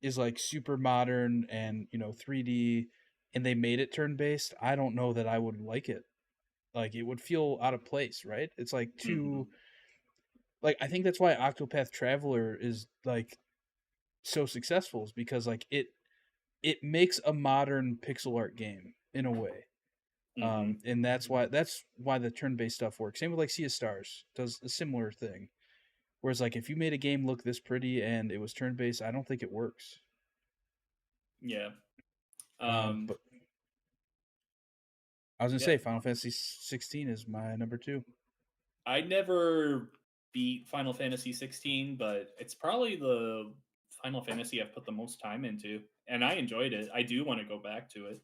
[SPEAKER 1] is like super modern and 3D, and they made it turn based, I don't know that I would like it. Like it would feel out of place, right? It's like
[SPEAKER 2] Hmm.
[SPEAKER 1] too like I think that's why Octopath Traveler is like so successful is because like it makes a modern pixel art game in a way.
[SPEAKER 2] Hmm.
[SPEAKER 1] And that's why the turn based stuff works. Same with like Sea of Stars does a similar thing. Whereas like if you made a game look this pretty and it was turn based, I don't think it works.
[SPEAKER 2] Yeah.
[SPEAKER 1] But I was gonna
[SPEAKER 2] Yeah.
[SPEAKER 1] say Final Fantasy 16 is my number two.
[SPEAKER 2] I never beat Final Fantasy 16, but it's probably the Final Fantasy I've put the most time into, and I enjoyed it. I do want to go back to it.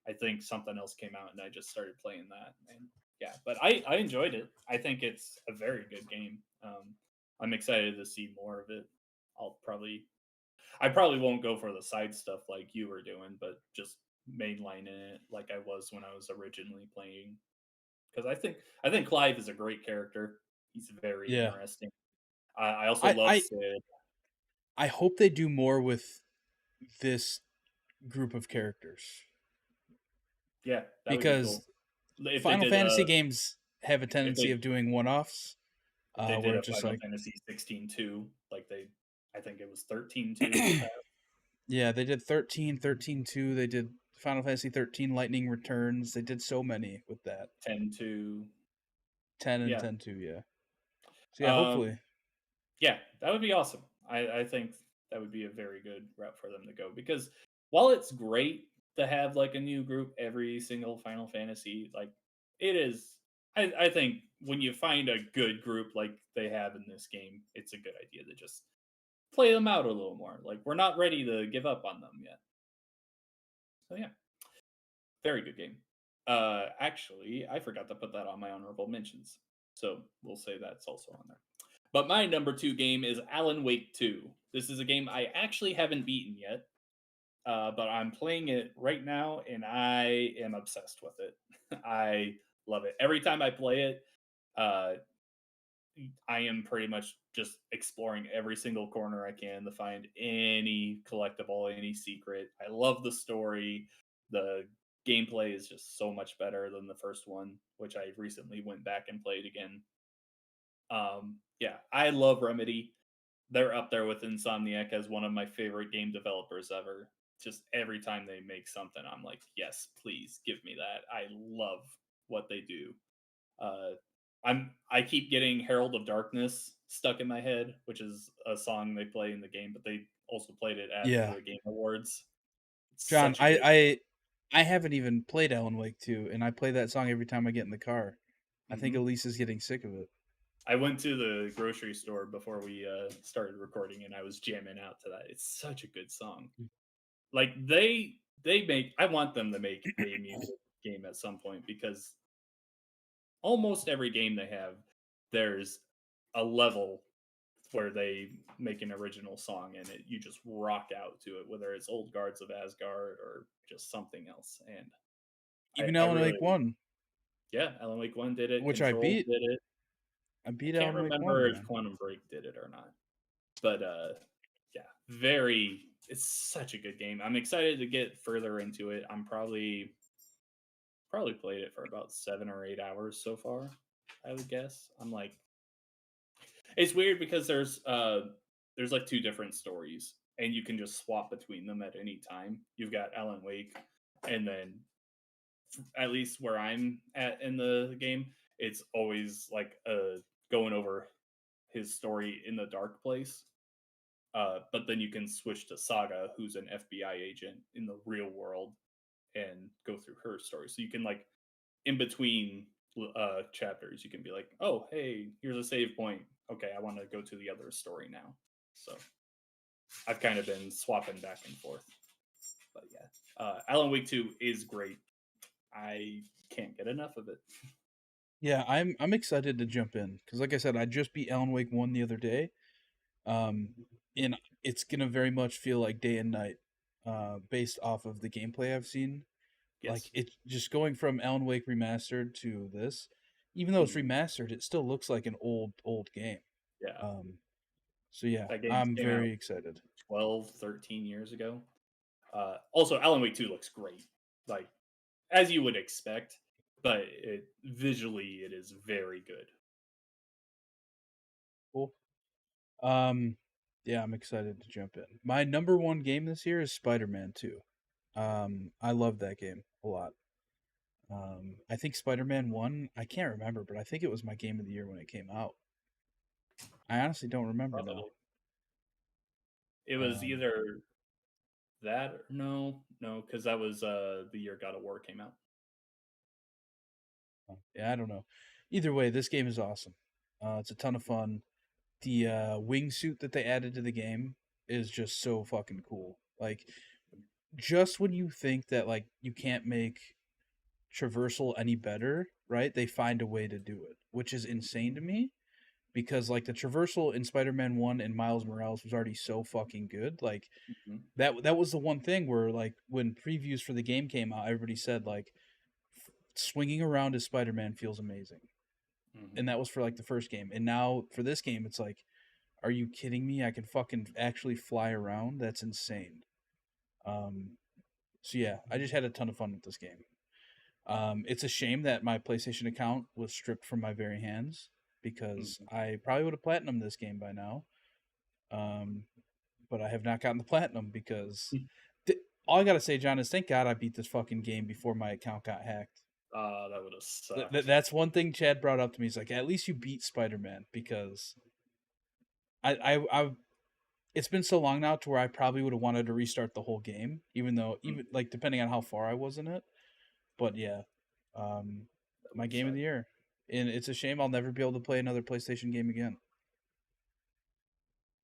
[SPEAKER 2] I think something else came out, and I just started playing that. And yeah, but I enjoyed it. I think it's a very good game. I'm excited to see more of it. I probably won't go for the side stuff like you were doing, but just mainline in it like I was when I was originally playing. Because I think Clive is a great character. He's very
[SPEAKER 1] Yeah,
[SPEAKER 2] interesting. I also
[SPEAKER 1] I
[SPEAKER 2] love
[SPEAKER 1] I
[SPEAKER 2] Sid.
[SPEAKER 1] I hope they do more with this group of characters
[SPEAKER 2] Yeah, that would be
[SPEAKER 1] because
[SPEAKER 2] cool. If they
[SPEAKER 1] Final
[SPEAKER 2] did
[SPEAKER 1] Fantasy
[SPEAKER 2] a
[SPEAKER 1] games have a
[SPEAKER 2] if
[SPEAKER 1] tendency
[SPEAKER 2] they
[SPEAKER 1] of doing one offs,
[SPEAKER 2] if they did
[SPEAKER 1] where
[SPEAKER 2] a
[SPEAKER 1] it's just
[SPEAKER 2] Final
[SPEAKER 1] like
[SPEAKER 2] Fantasy 16 2, like they I think it was 13 2 in the past,
[SPEAKER 1] yeah, they did 13, 13 2. They did Final Fantasy 13 Lightning Returns. They did so many with that.
[SPEAKER 2] 10 2.
[SPEAKER 1] 10 and
[SPEAKER 2] Yeah.
[SPEAKER 1] 10 2, yeah. So yeah,
[SPEAKER 2] Um
[SPEAKER 1] hopefully.
[SPEAKER 2] yeah, that would be awesome. I think that would be a very good route for them to go because while it's great to have like a new group every single Final Fantasy, like it is, I think when you find a good group like they have in this game, it's a good idea to just play them out a little more. Like we're not ready to give up on them yet. So yeah, very good game. Actually, I forgot to put that on my honorable mentions, so we'll say that's also on there. But my number two game is Alan Wake 2. This is a game I actually haven't beaten yet, but I'm playing it right now and I am obsessed with it. I love it. Every time I play it, uh, I am pretty much just exploring every single corner I can to find any collectible, any secret. I love the story. The gameplay is just so much better than the first one, which I recently went back and played again. Yeah, I love Remedy. They're up there with Insomniac as one of my favorite game developers ever. Just every time they make something, I'm like, yes, please give me that. I love what they do. Uh, I keep getting Herald of Darkness stuck in my head, which is a song they play in the game, but they also played it at
[SPEAKER 1] Yeah.
[SPEAKER 2] the Game Awards. It's
[SPEAKER 1] John,
[SPEAKER 2] such a good.
[SPEAKER 1] I haven't even played Alan Wake 2, and I play that song every time I get in the car. I think
[SPEAKER 2] Mhm.
[SPEAKER 1] Elise is getting sick of it.
[SPEAKER 2] I went to the grocery store before we started recording, and I was jamming out to that. It's such a good song. Like they make. I want them to make a music game at some point because almost every game they have, there's a level where they make an original song and it you just rock out to it, whether it's Old Guards of Asgard or just something else. And
[SPEAKER 1] Even
[SPEAKER 2] I
[SPEAKER 1] Alan
[SPEAKER 2] really,
[SPEAKER 1] Wake 1,
[SPEAKER 2] yeah, Alan Wake One did it,
[SPEAKER 1] which I
[SPEAKER 2] Control
[SPEAKER 1] beat.
[SPEAKER 2] did it.
[SPEAKER 1] I
[SPEAKER 2] I
[SPEAKER 1] beat
[SPEAKER 2] can't
[SPEAKER 1] Alan Wake 1,
[SPEAKER 2] remember if
[SPEAKER 1] man.
[SPEAKER 2] Quantum Break did it or not, but yeah, very. It's such a good game. I'm excited to get further into it. I'm probably played it for about 7 or 8 hours so far. I would guess. I'm like, it's weird because there's like two different stories and you can just swap between them at any time. You've got Alan Wake and then at least where I'm at in the game, it's always like a going over his story in the dark place. But then you can switch to Saga, who's an FBI agent in the real world, and go through her story. So you can like in between chapters, you can be like, oh, hey, here's a save point. Okay, I want to go to the other story now. So I've kind of been swapping back and forth. But yeah, Alan Wake 2 is great. I can't get enough of it.
[SPEAKER 1] Yeah, I'm excited to jump in because, like I said, I just beat Alan Wake 1 the other day, um, and it's gonna very much feel like day and night, based off of the gameplay I've seen. Like
[SPEAKER 2] Yes.
[SPEAKER 1] it's just going from Alan Wake remastered to this, even though it's
[SPEAKER 2] Mhm.
[SPEAKER 1] remastered, it still looks like an old game.
[SPEAKER 2] Yeah.
[SPEAKER 1] Um, so yeah,
[SPEAKER 2] That game
[SPEAKER 1] I'm
[SPEAKER 2] came out
[SPEAKER 1] very excited.
[SPEAKER 2] 12, 13 years ago. Also, Alan Wake 2 looks great. Like, as you would expect, but visually, it is very good.
[SPEAKER 1] Cool. Um, yeah, I'm excited to jump in. My number one game this year is Spider-Man 2. I love that game a lot. I think Spider-Man 1, I can't remember, but I think it was my game of the year when it came out. I honestly don't remember now.
[SPEAKER 2] Probably. It was
[SPEAKER 1] Um,
[SPEAKER 2] either that or no, because that was the year God of War came out.
[SPEAKER 1] yeah, I don't know. Either way, this game is awesome. It's a ton of fun. The wingsuit that they added to the game is just so fucking cool. Like, just when you think that like you can't make traversal any better, right? They find a way to do it, which is insane to me because like the traversal in Spider-Man 1 and Miles Morales was already so fucking good. Like
[SPEAKER 2] Mhm,
[SPEAKER 1] that was the one thing where like when previews for the game came out, everybody said like swinging around as Spider-Man feels amazing.
[SPEAKER 2] mhm.
[SPEAKER 1] And that was for like the first game. And now for this game it's like are you kidding me? I can fucking actually fly around. That's insane. Um so yeah, I just had a ton of fun with this game. It's a shame that my PlayStation account was stripped from my very hands because
[SPEAKER 2] Mhm.
[SPEAKER 1] I probably would have platinumed this game by now. Um, but I have not gotten the platinum because th- all I gotta say, John, is thank God I beat this fucking game before my account got hacked.
[SPEAKER 2] That would have sucked.
[SPEAKER 1] That's one thing Chad brought up to me. He's like, at least you beat Spider Man because I it's been so long now to where I probably would have wanted to restart the whole game, even though
[SPEAKER 2] Mm,
[SPEAKER 1] even like depending on how far I was in it. But yeah, um,
[SPEAKER 2] that
[SPEAKER 1] my
[SPEAKER 2] would
[SPEAKER 1] game of
[SPEAKER 2] suck
[SPEAKER 1] the year, and it's a shame I'll never be able to play another PlayStation game again.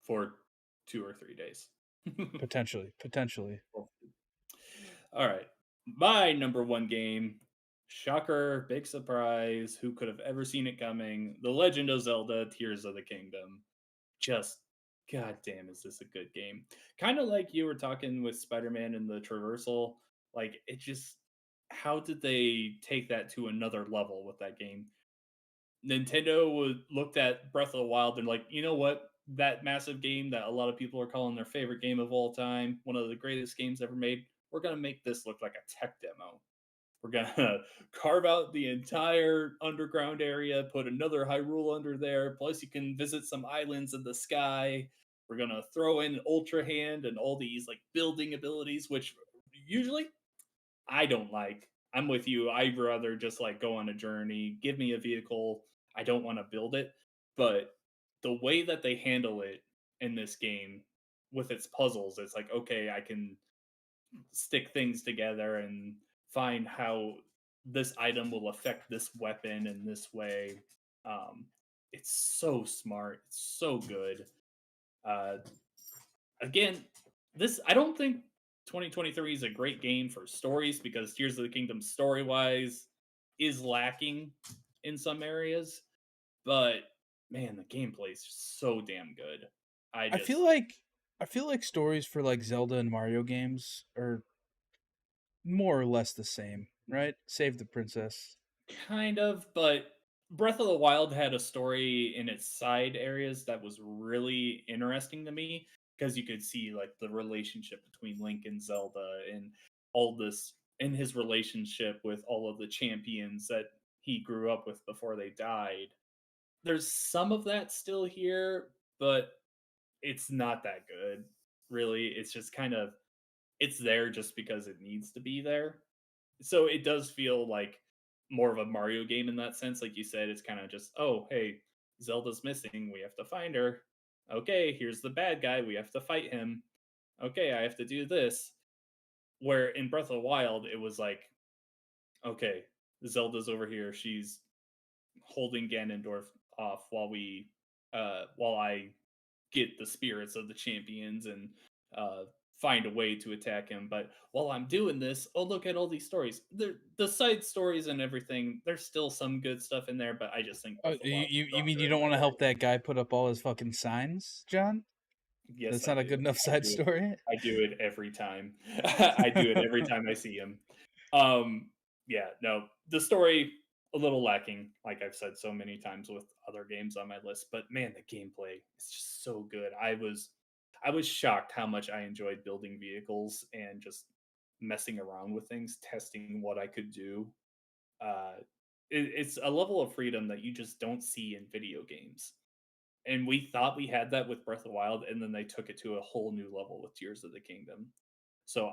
[SPEAKER 2] for 2 or 3 days.
[SPEAKER 1] Potentially.
[SPEAKER 2] Well, all right. My number one game, shocker, big surprise. Who could have ever seen it coming? The Legend of Zelda Tears of the Kingdom. Just, goddamn, is this a good game? Kind of like you were talking with Spider Man and the traversal. Like, it just, how did they take that to another level with that game? Nintendo would looked at Breath of the Wild and like, you know what? That massive game that a lot of people are calling their favorite game of all time, one of the greatest games ever made. We're gonna make this look like a tech demo. We're gonna carve out the entire underground area, put another Hyrule under there. Plus, you can visit some islands in the sky. We're gonna throw in Ultra Hand and all these like building abilities, which usually I don't like. I'm with you. I'd rather just like go on a journey, give me a vehicle. I don't want to build it. But the way that they handle it in this game with its puzzles, it's like, okay, I can stick things together and find how this item will affect this weapon in this way. Um, it's so smart. It's so good. Uh, Again, this I don't think 2023 is a great game for stories because Tears of the Kingdom story wise is lacking in some areas, but man, the gameplay is just so damn good. I
[SPEAKER 1] I feel
[SPEAKER 2] just
[SPEAKER 1] like I feel like stories for like Zelda and Mario games are more or less the same, right? Save the princess.
[SPEAKER 2] kind of, but Breath of the Wild had a story in its side areas that was really interesting to me because you could see like the relationship between Link and Zelda and all this in his relationship with all of the champions that he grew up with before they died. There's some of that still here, but it's not that good. Really, it's just kind of it's there just because it needs to be there. So it does feel like more of a Mario game in that sense. Like you said, it's kind of just, oh, hey, Zelda's missing. We have to find her. Okay, here's the bad guy. We have to fight him. Okay, I have to do this. Where in Breath of the Wild, it was like, okay, Zelda's over here. She's holding Ganondorf off while I get the spirits of the champions and uh find a way to attack him. But while I'm doing this, oh look at all these stories. The side stories and everything, there's still some good stuff in there, but I just think
[SPEAKER 1] Oh,
[SPEAKER 2] Breath of the Wild is
[SPEAKER 1] you mean
[SPEAKER 2] stronger
[SPEAKER 1] you
[SPEAKER 2] in
[SPEAKER 1] don't want
[SPEAKER 2] that
[SPEAKER 1] to help
[SPEAKER 2] area.
[SPEAKER 1] that guy put up all his fucking signs, John?
[SPEAKER 2] Yes,
[SPEAKER 1] That's
[SPEAKER 2] I
[SPEAKER 1] not a
[SPEAKER 2] do.
[SPEAKER 1] good enough
[SPEAKER 2] I
[SPEAKER 1] side
[SPEAKER 2] do it.
[SPEAKER 1] story.
[SPEAKER 2] I do it every time. I do it every time I see him. Um, yeah, no, the story a little lacking, like I've said so many times with other games on my list. But man, the gameplay is just so good. I was shocked how much I enjoyed building vehicles and just messing around with things, testing what I could do. Uh, it's a level of freedom that you just don't see in video games, and we thought we had that with Breath of the Wild, and then they took it to a whole new level with Tears of the Kingdom. So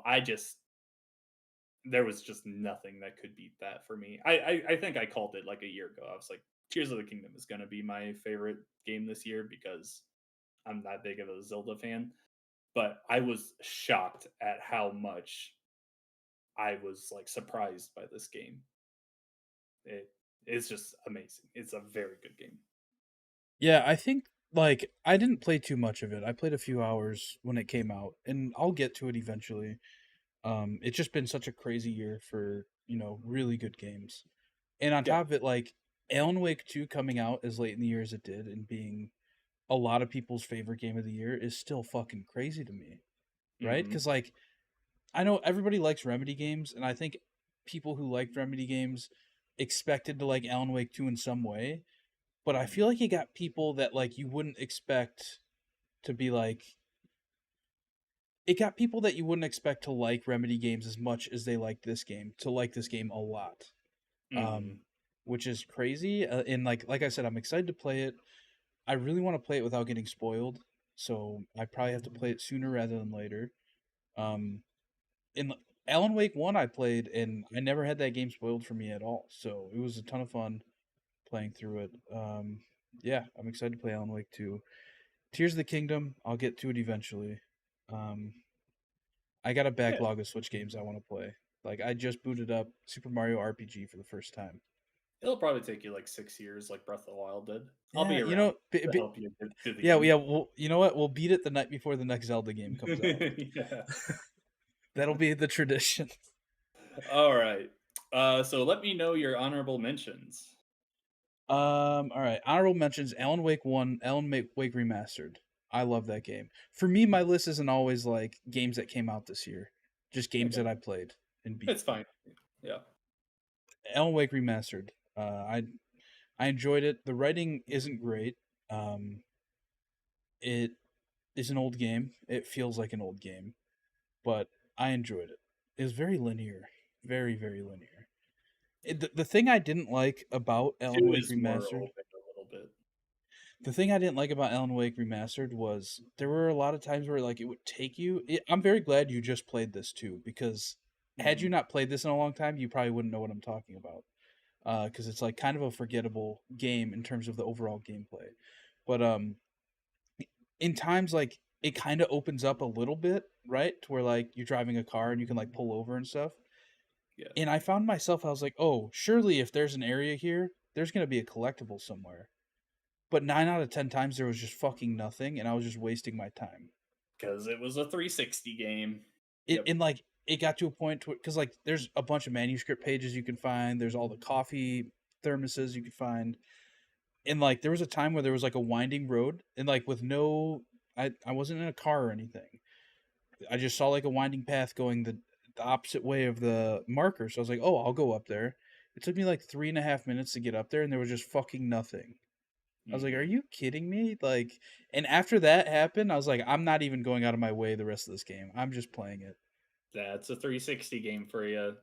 [SPEAKER 2] there was just nothing that could beat that for me. I think I called it like a year ago. I was like, Tears of the Kingdom is going to be my favorite game this year because I'm that big of a Zelda fan. But I was shocked at how much I was like surprised by this game. It is just amazing. It's a very good game.
[SPEAKER 1] Yeah, I think like I didn't play too much of it. I played a few hours when it came out, and I'll get to it eventually. It's just been such a crazy year for really good games, and on
[SPEAKER 2] Yeah.
[SPEAKER 1] top of it, like Alan Wake 2 coming out as late in the year as it did, and being a lot of people's favorite game of the year is still fucking crazy to me, right?
[SPEAKER 2] Hmm.
[SPEAKER 1] Because like I know everybody likes Remedy games, and I think people who liked Remedy games expected to like Alan Wake 2 in some way, but I
[SPEAKER 2] Hmm.
[SPEAKER 1] feel like you got people that like you wouldn't expect to be like it got people that you wouldn't expect to like Remedy games as much as they like this game, to like this game a lot.
[SPEAKER 2] Hmm.
[SPEAKER 1] Um which is crazy, and like I said, I'm excited to play it. I really want to play it without getting spoiled, so I probably have to play it sooner rather than later. Um in Alan Wake 1 I played, and I never had that game spoiled for me at all. So it was a ton of fun playing through it. Yeah, I'm excited to play Alan Wake 2. Tears of the Kingdom, I'll get to it eventually. Um, I got a
[SPEAKER 2] Yeah.
[SPEAKER 1] backlog of Switch games I want to play. Like I just booted up Super Mario RPG for the first time.
[SPEAKER 2] It'll probably take you like 6 years, like Breath of the Wild did. I'll
[SPEAKER 1] Yeah,
[SPEAKER 2] be
[SPEAKER 1] you
[SPEAKER 2] around
[SPEAKER 1] know,
[SPEAKER 2] to help you get to the
[SPEAKER 1] yeah,
[SPEAKER 2] end.
[SPEAKER 1] yeah. Well, you know what? We'll beat it the night before the next Zelda game comes out.
[SPEAKER 2] Yeah.
[SPEAKER 1] That'll be the tradition.
[SPEAKER 2] All right. So let me know your honorable mentions.
[SPEAKER 1] All right. Honorable mentions: Alan Wake 1, Wake Remastered. I love that game. For me, my list isn't always like games that came out this year, just games
[SPEAKER 2] Okay,
[SPEAKER 1] that I played and beat.
[SPEAKER 2] it's fine. Yeah.
[SPEAKER 1] Alan Wake Remastered. I enjoyed it. The writing isn't great. Um, it is an old game. It feels like an old game, but I enjoyed it. It was very linear, very very linear. The thing I didn't like about Alan
[SPEAKER 2] Two
[SPEAKER 1] Wake
[SPEAKER 2] is more
[SPEAKER 1] Remastered,
[SPEAKER 2] open a little bit.
[SPEAKER 1] the thing I didn't like about Alan Wake Remastered was there were a lot of times where like it would take you. I'm very glad you just played this too, because had
[SPEAKER 2] Hmm.
[SPEAKER 1] you not played this in a long time, you probably wouldn't know what I'm talking about. Because it's like kind of a forgettable game in terms of the overall gameplay. But in times like it kind of opens up a little bit, right? To where like you're driving a car and you can like pull over and stuff.
[SPEAKER 2] Yeah.
[SPEAKER 1] And I found myself, I was like, oh, surely if there's an area here, there's gonna be a collectible somewhere. But 9 out of 10 times there was just fucking nothing, and I was just wasting my time.
[SPEAKER 2] Because it was a 360 game.
[SPEAKER 1] It
[SPEAKER 2] Yep.
[SPEAKER 1] and like it got to a point to because like there's a bunch of manuscript pages you can find. There's all the coffee thermoses you can find, and like there was a time where there was like a winding road, and like with no, I wasn't in a car or anything. I just saw like a winding path going the opposite way of the marker. So I was like, oh, I'll go up there. It took me like 3.5 minutes to get up there, and there was just fucking nothing. I was like, "Are
[SPEAKER 2] Hmm.
[SPEAKER 1] you kidding me?" Like, and after that happened, I was like, "I'm not even going out of my way the rest of this game. I'm just playing it."
[SPEAKER 2] That's a 360 game for you.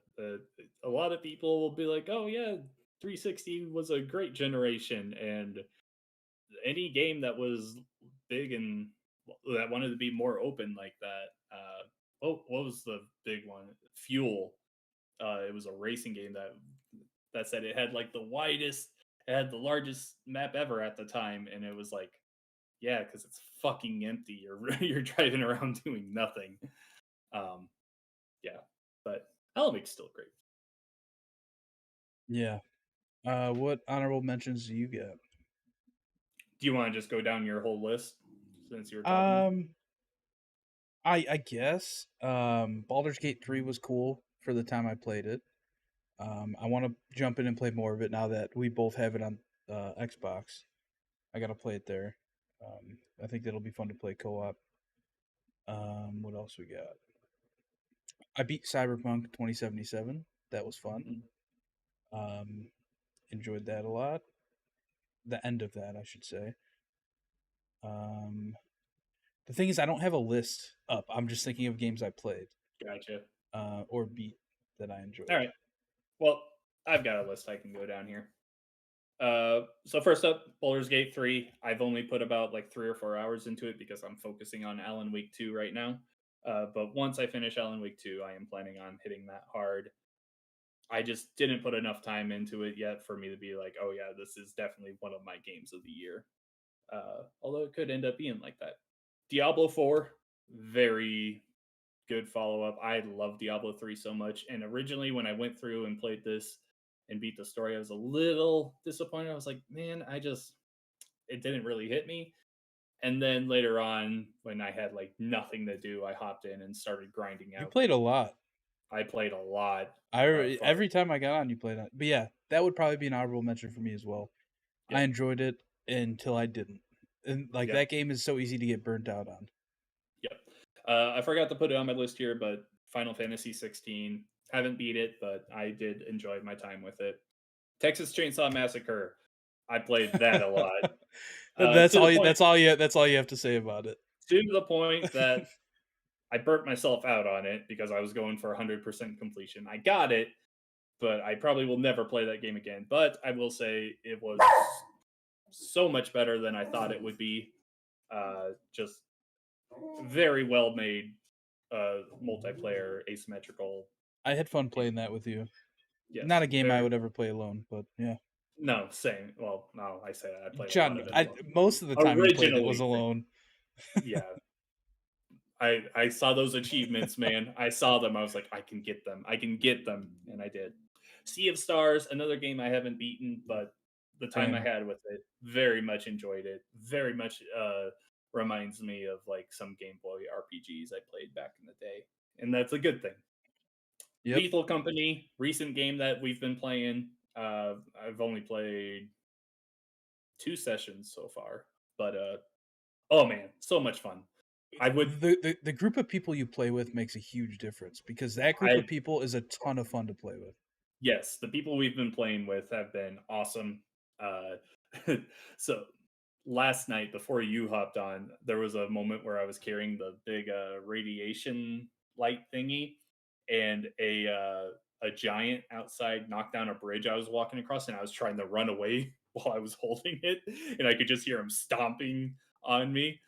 [SPEAKER 2] A lot of people will be like, "Oh yeah, 360 was a great generation," and any game that was big and that wanted to be more open like that. What was the big one? Fuel. It was a racing game that said it had like the widest. It had the largest map ever at the time, and it was like, yeah, because it's fucking empty. You're you're driving around doing nothing. Um, yeah, but Alan Wake's still great.
[SPEAKER 1] Yeah. What honorable mentions do you get?
[SPEAKER 2] Do you want to just go down your whole list since you were talking?
[SPEAKER 1] Um, I guess Baldur's Gate 3 was cool for the time I played it. I want to jump in and play more of it now that we both have it on Xbox. I gotta play it there. I think that'll be fun to play co-op. What else we got? I beat Cyberpunk 2077. That was fun.
[SPEAKER 2] Mhm.
[SPEAKER 1] Um, enjoyed that a lot. The end of that, I should say. Um, the thing is, I don't have a list up. I'm just thinking of games I played
[SPEAKER 2] Gotcha.
[SPEAKER 1] or beat that I
[SPEAKER 2] All
[SPEAKER 1] enjoyed.
[SPEAKER 2] right. Well, I've got a list I can go down here. So first up, Baldur's Gate 3. I've only put about like 3 or 4 hours into it because I'm focusing on Alan Wake 2 right now. But once I finish Alan Wake 2, I am planning on hitting that hard. I just didn't put enough time into it yet for me to be like, oh yeah, this is definitely one of my games of the year. Although it could end up being like that. Diablo 4, very good follow up. I love Diablo 3 so much. And originally, when I went through and played this and beat the story, I was a little disappointed. I was like, man, it didn't really hit me. And then later on, when I had like nothing to do, I hopped in and started grinding
[SPEAKER 1] You
[SPEAKER 2] out.
[SPEAKER 1] played a lot.
[SPEAKER 2] I played a lot far.
[SPEAKER 1] Every time I got on, you played on. But yeah, that would probably be an honorable mention for me as well. I
[SPEAKER 2] Yep.
[SPEAKER 1] enjoyed it until I didn't, and like
[SPEAKER 2] Yep.
[SPEAKER 1] that game is so easy to get burnt out on.
[SPEAKER 2] Yep. I forgot to put it on my list here, but Final Fantasy 16. Haven't beat it, but I did enjoy my time with it. Texas Chainsaw Massacre. I played that a lot.
[SPEAKER 1] That's
[SPEAKER 2] To the
[SPEAKER 1] all.
[SPEAKER 2] point,
[SPEAKER 1] That's all you. That's all you have to say about it.
[SPEAKER 2] that I burnt myself out on it because I was going for 100% completion. I got it, but I probably will never play that game again. But I will say it was so much better than I thought it would be. Just very well made multiplayer asymmetrical.
[SPEAKER 1] I had fun
[SPEAKER 2] And
[SPEAKER 1] playing that with you. Not
[SPEAKER 2] yes,
[SPEAKER 1] a game I
[SPEAKER 2] very
[SPEAKER 1] would ever play alone, but yeah.
[SPEAKER 2] no same. Well, no, I say that I played a lot
[SPEAKER 1] John,
[SPEAKER 2] of it
[SPEAKER 1] I
[SPEAKER 2] alone.
[SPEAKER 1] most of the time you played it was
[SPEAKER 2] Originally,
[SPEAKER 1] alone.
[SPEAKER 2] yeah, I saw those achievements, man. I saw them. I was like, I can get them. I can get them, and I did. Sea of Stars, another game I haven't beaten, but the time I
[SPEAKER 1] Same.
[SPEAKER 2] had with it, very much enjoyed it. Very much reminds me of like some Game Boy RPGs I played back in the day, and that's a good thing.
[SPEAKER 1] Yep.
[SPEAKER 2] Lethal Company, recent game that we've been playing. I've only played 2 sessions so far, but oh man, so much fun. I would,
[SPEAKER 1] The group of people you play with makes a huge difference because that group of
[SPEAKER 2] I
[SPEAKER 1] people is a ton of fun to play with.
[SPEAKER 2] yes, the people we've been playing with have been awesome. Uh, so last night before you hopped on, there was a moment where I was carrying the big radiation light thingy, and a giant outside knocked down a bridge I was walking across, and I was trying to run away while I was holding it, and I could just hear him stomping on me,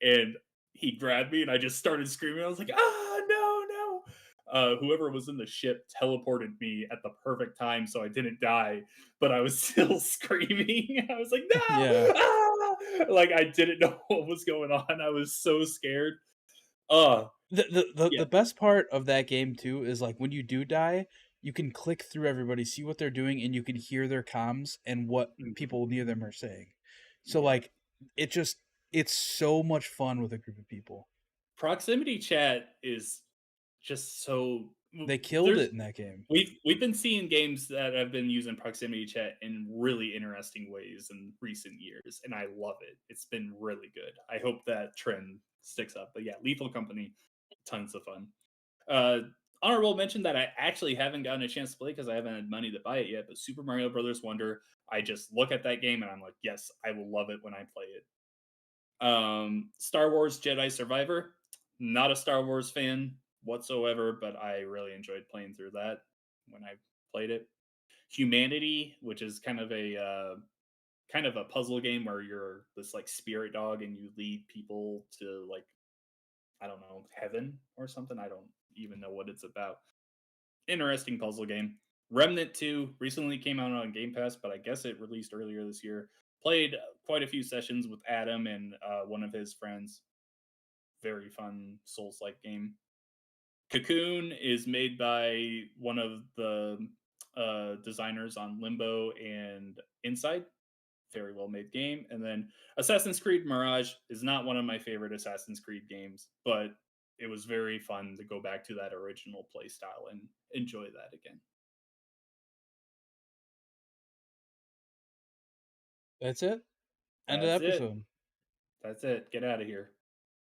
[SPEAKER 2] and he grabbed me, and I just started screaming. I was like, "Ah, no, no!" Whoever was in the ship teleported me at the perfect time so I didn't die, but I was still screaming. I was like,
[SPEAKER 1] Yeah.
[SPEAKER 2] no! Ah! Like I didn't know what was going on. I was so scared. Uh
[SPEAKER 1] The
[SPEAKER 2] yeah.
[SPEAKER 1] best part of that game too is like when you do die, you can click through everybody, see what they're doing, and you can hear their comms and what
[SPEAKER 2] Mhm.
[SPEAKER 1] people near them are saying. So
[SPEAKER 2] Yeah.
[SPEAKER 1] like it just it's so much fun with a group of people.
[SPEAKER 2] Proximity chat is just so
[SPEAKER 1] They killed
[SPEAKER 2] there's
[SPEAKER 1] it in that game.
[SPEAKER 2] we've been seeing games that have been using proximity chat in really interesting ways in recent years, and I love it. It's been really good. I hope that trend sticks up. But yeah, Lethal Company, tons of fun. Uh, honorable mention that I actually haven't gotten a chance to play because I haven't had money to buy it yet. But Super Mario Brothers Wonder, I just look at that game and I'm like, yes, I will love it when I play it. Star Wars Jedi Survivor, not a Star Wars fan whatsoever, but I really enjoyed playing through that when I played it. Humanity, which is kind of a puzzle game where you're this like spirit dog and you lead people to like I don't know heaven or something. I don't even know what it's about. Interesting puzzle game. Remnant 2 recently came out on Game Pass, but I guess it released earlier this year. Played quite a few sessions with Adam and one of his friends. Very fun Souls like game. Cocoon is made by one of the designers on Limbo and Inside. Very well made game. And then Assassin's Creed Mirage is not one of my favorite Assassin's Creed games, but it was very fun to go back to that original play style and enjoy that again.
[SPEAKER 1] That's it. End of the
[SPEAKER 2] That's it.
[SPEAKER 1] episode.
[SPEAKER 2] That's it. Get out of here.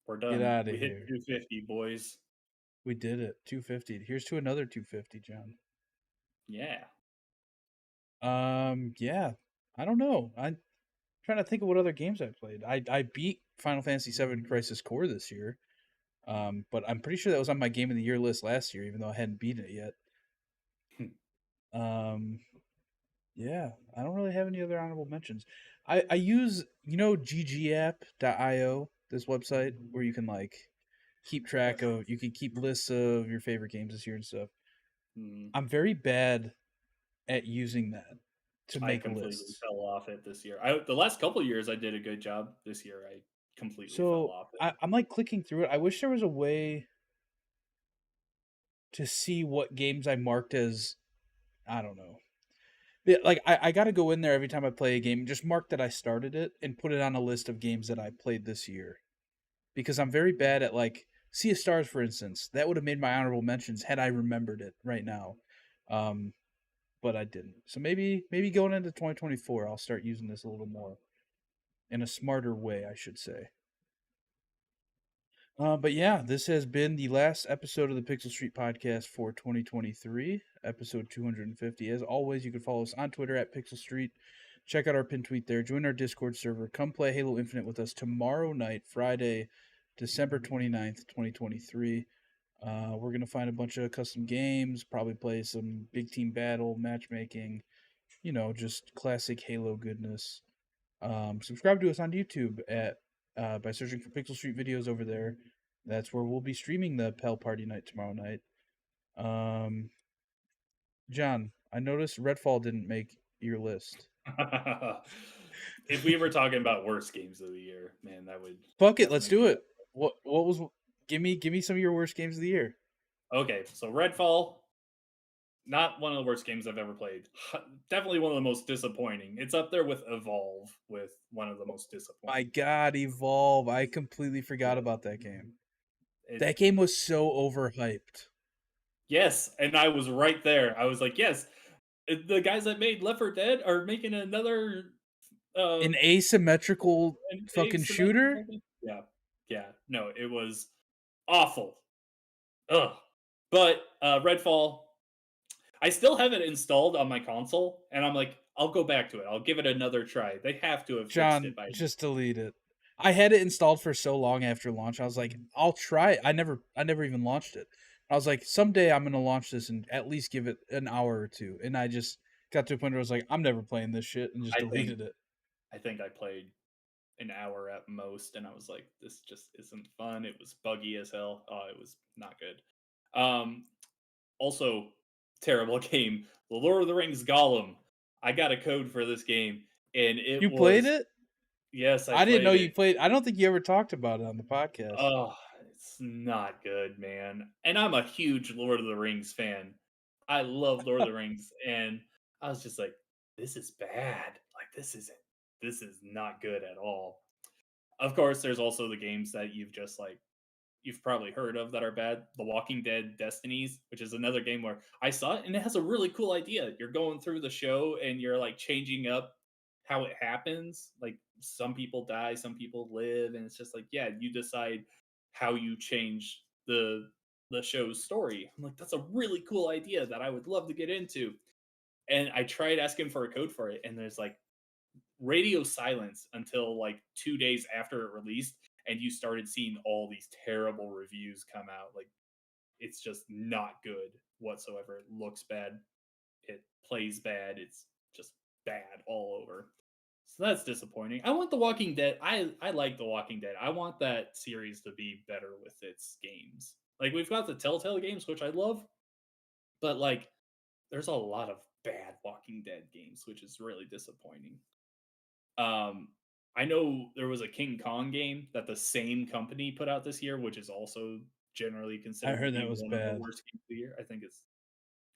[SPEAKER 2] We're
[SPEAKER 1] Get
[SPEAKER 2] done.
[SPEAKER 1] out of
[SPEAKER 2] We hit
[SPEAKER 1] here.
[SPEAKER 2] 250, boys.
[SPEAKER 1] We did it. 250. Here's to another 250, John.
[SPEAKER 2] Yeah.
[SPEAKER 1] Yeah. I don't know. I'm trying to think of what other games I played. I beat Final Fantasy VII Crisis Core this year. But I'm pretty sure that was on my game of the year list last year, even though I hadn't beaten it yet. Um, yeah, I don't really have any other honorable mentions. I use ggApp.io, this website where you can like keep track of, you can keep lists of your favorite games this year and stuff.
[SPEAKER 2] Mm,
[SPEAKER 1] I'm very bad at using that to
[SPEAKER 2] I
[SPEAKER 1] make
[SPEAKER 2] completely
[SPEAKER 1] lists.
[SPEAKER 2] fell off it this year. The last couple years I did a good job. This year I completely fell
[SPEAKER 1] So
[SPEAKER 2] off it.
[SPEAKER 1] I'm like clicking through it. I wish there was a way to see what games I marked as, I don't know. Yeah, like I got to go in there every time I play a game, just mark that I started it and put it on a list of games that I played this year. Because I'm very bad at like Sea of Stars, for instance. That would have made my honorable mentions had I remembered it right now, um, but I didn't. So maybe going into 2024, I'll start using this a little more in a smarter way, I should say. But yeah, this has been the last episode of the Pixel Street Podcast for 2023, episode 250. As always, you can follow us on Twitter at Pixel Street. Check out our pin tweet there. Join our Discord server. Come play Halo Infinite with us tomorrow night, Friday, December 29th, 2023. We're going to find a bunch of custom games, probably play some big team battle, matchmaking, just classic Halo goodness. Subscribe to us on YouTube at by searching for Pixel Street videos over there. That's where we'll be streaming the Pell Party night tomorrow night. Um, John, I noticed Redfall didn't make your list.
[SPEAKER 2] If we were talking about worst games of the year, man, that would
[SPEAKER 1] Fuck it, let's
[SPEAKER 2] definitely
[SPEAKER 1] do
[SPEAKER 2] be
[SPEAKER 1] it. What was? Give me some of your worst games of the year.
[SPEAKER 2] okay. So Redfall, not one of the worst games I've ever played. Definitely one of the most disappointing. It's up there with Evolve, with one of the most
[SPEAKER 1] My
[SPEAKER 2] disappointing.
[SPEAKER 1] God, Evolve! I completely forgot
[SPEAKER 2] Yeah,
[SPEAKER 1] about that game.
[SPEAKER 2] it
[SPEAKER 1] That game was so overhyped.
[SPEAKER 2] yes, and I was right there. I was like, yes, the guys that made Left 4 Dead are making another uh
[SPEAKER 1] An asymmetrical
[SPEAKER 2] an
[SPEAKER 1] fucking shooter.
[SPEAKER 2] asymmetrical thing. Yeah, yeah. No, it was awful. Ugh. But Redfall, I still have it installed on my console, and I'm like, I'll go back to it. I'll give it another try. They have to have fixed it
[SPEAKER 1] John,
[SPEAKER 2] by
[SPEAKER 1] just delete it. I had it installed for so long after launch. I was like, I'll try it. I never even launched it. I was like, someday I'm gonna launch this and at least give it an hour or two. And I just got to a point where I was like, I'm never playing this shit and just
[SPEAKER 2] I think
[SPEAKER 1] deleted it.
[SPEAKER 2] I think I played an hour at most, and I was like, this just isn't fun. It was buggy as hell. Oh, it was not good. Um, Also, terrible game. The Lord of the Rings Gollum. I got a code for this game, and it
[SPEAKER 1] You played
[SPEAKER 2] was
[SPEAKER 1] it?
[SPEAKER 2] yes, I
[SPEAKER 1] I didn't know
[SPEAKER 2] played
[SPEAKER 1] you
[SPEAKER 2] it.
[SPEAKER 1] played. I don't think you ever talked about it on the podcast.
[SPEAKER 2] Oh, it's not good, man. And I'm a huge Lord of the Rings fan. I love Lord of the Rings, and I was just like, this is bad. Like this is not good at all. Of course, there's also the games that you've probably heard of that are bad. The Walking Dead Destinies, which is another game where I saw it and it has a really cool idea. You're going through the show and you're like changing up how it happens. Like some people die, some people live, and it's just like, yeah, you decide how you change the show's story. I'm like, that's a really cool idea that I would love to get into. And I tried asking for a code for it, and there's like radio silence until like 2 days after it released, and you started seeing all these terrible reviews come out. Like it's just not good whatsoever. It looks bad, it plays bad, it's just bad all over. So that's disappointing. I want The Walking Dead. I like The Walking Dead. I want that series to be better with its games. Like we've got the Telltale games, which I love, but like there's a lot of bad Walking Dead games, which is really disappointing. Um, I know there was a King Kong game that the same company put out this year, which is also generally
[SPEAKER 1] I
[SPEAKER 2] considered to
[SPEAKER 1] heard that
[SPEAKER 2] be
[SPEAKER 1] was
[SPEAKER 2] one of the
[SPEAKER 1] bad.
[SPEAKER 2] worst games of the year.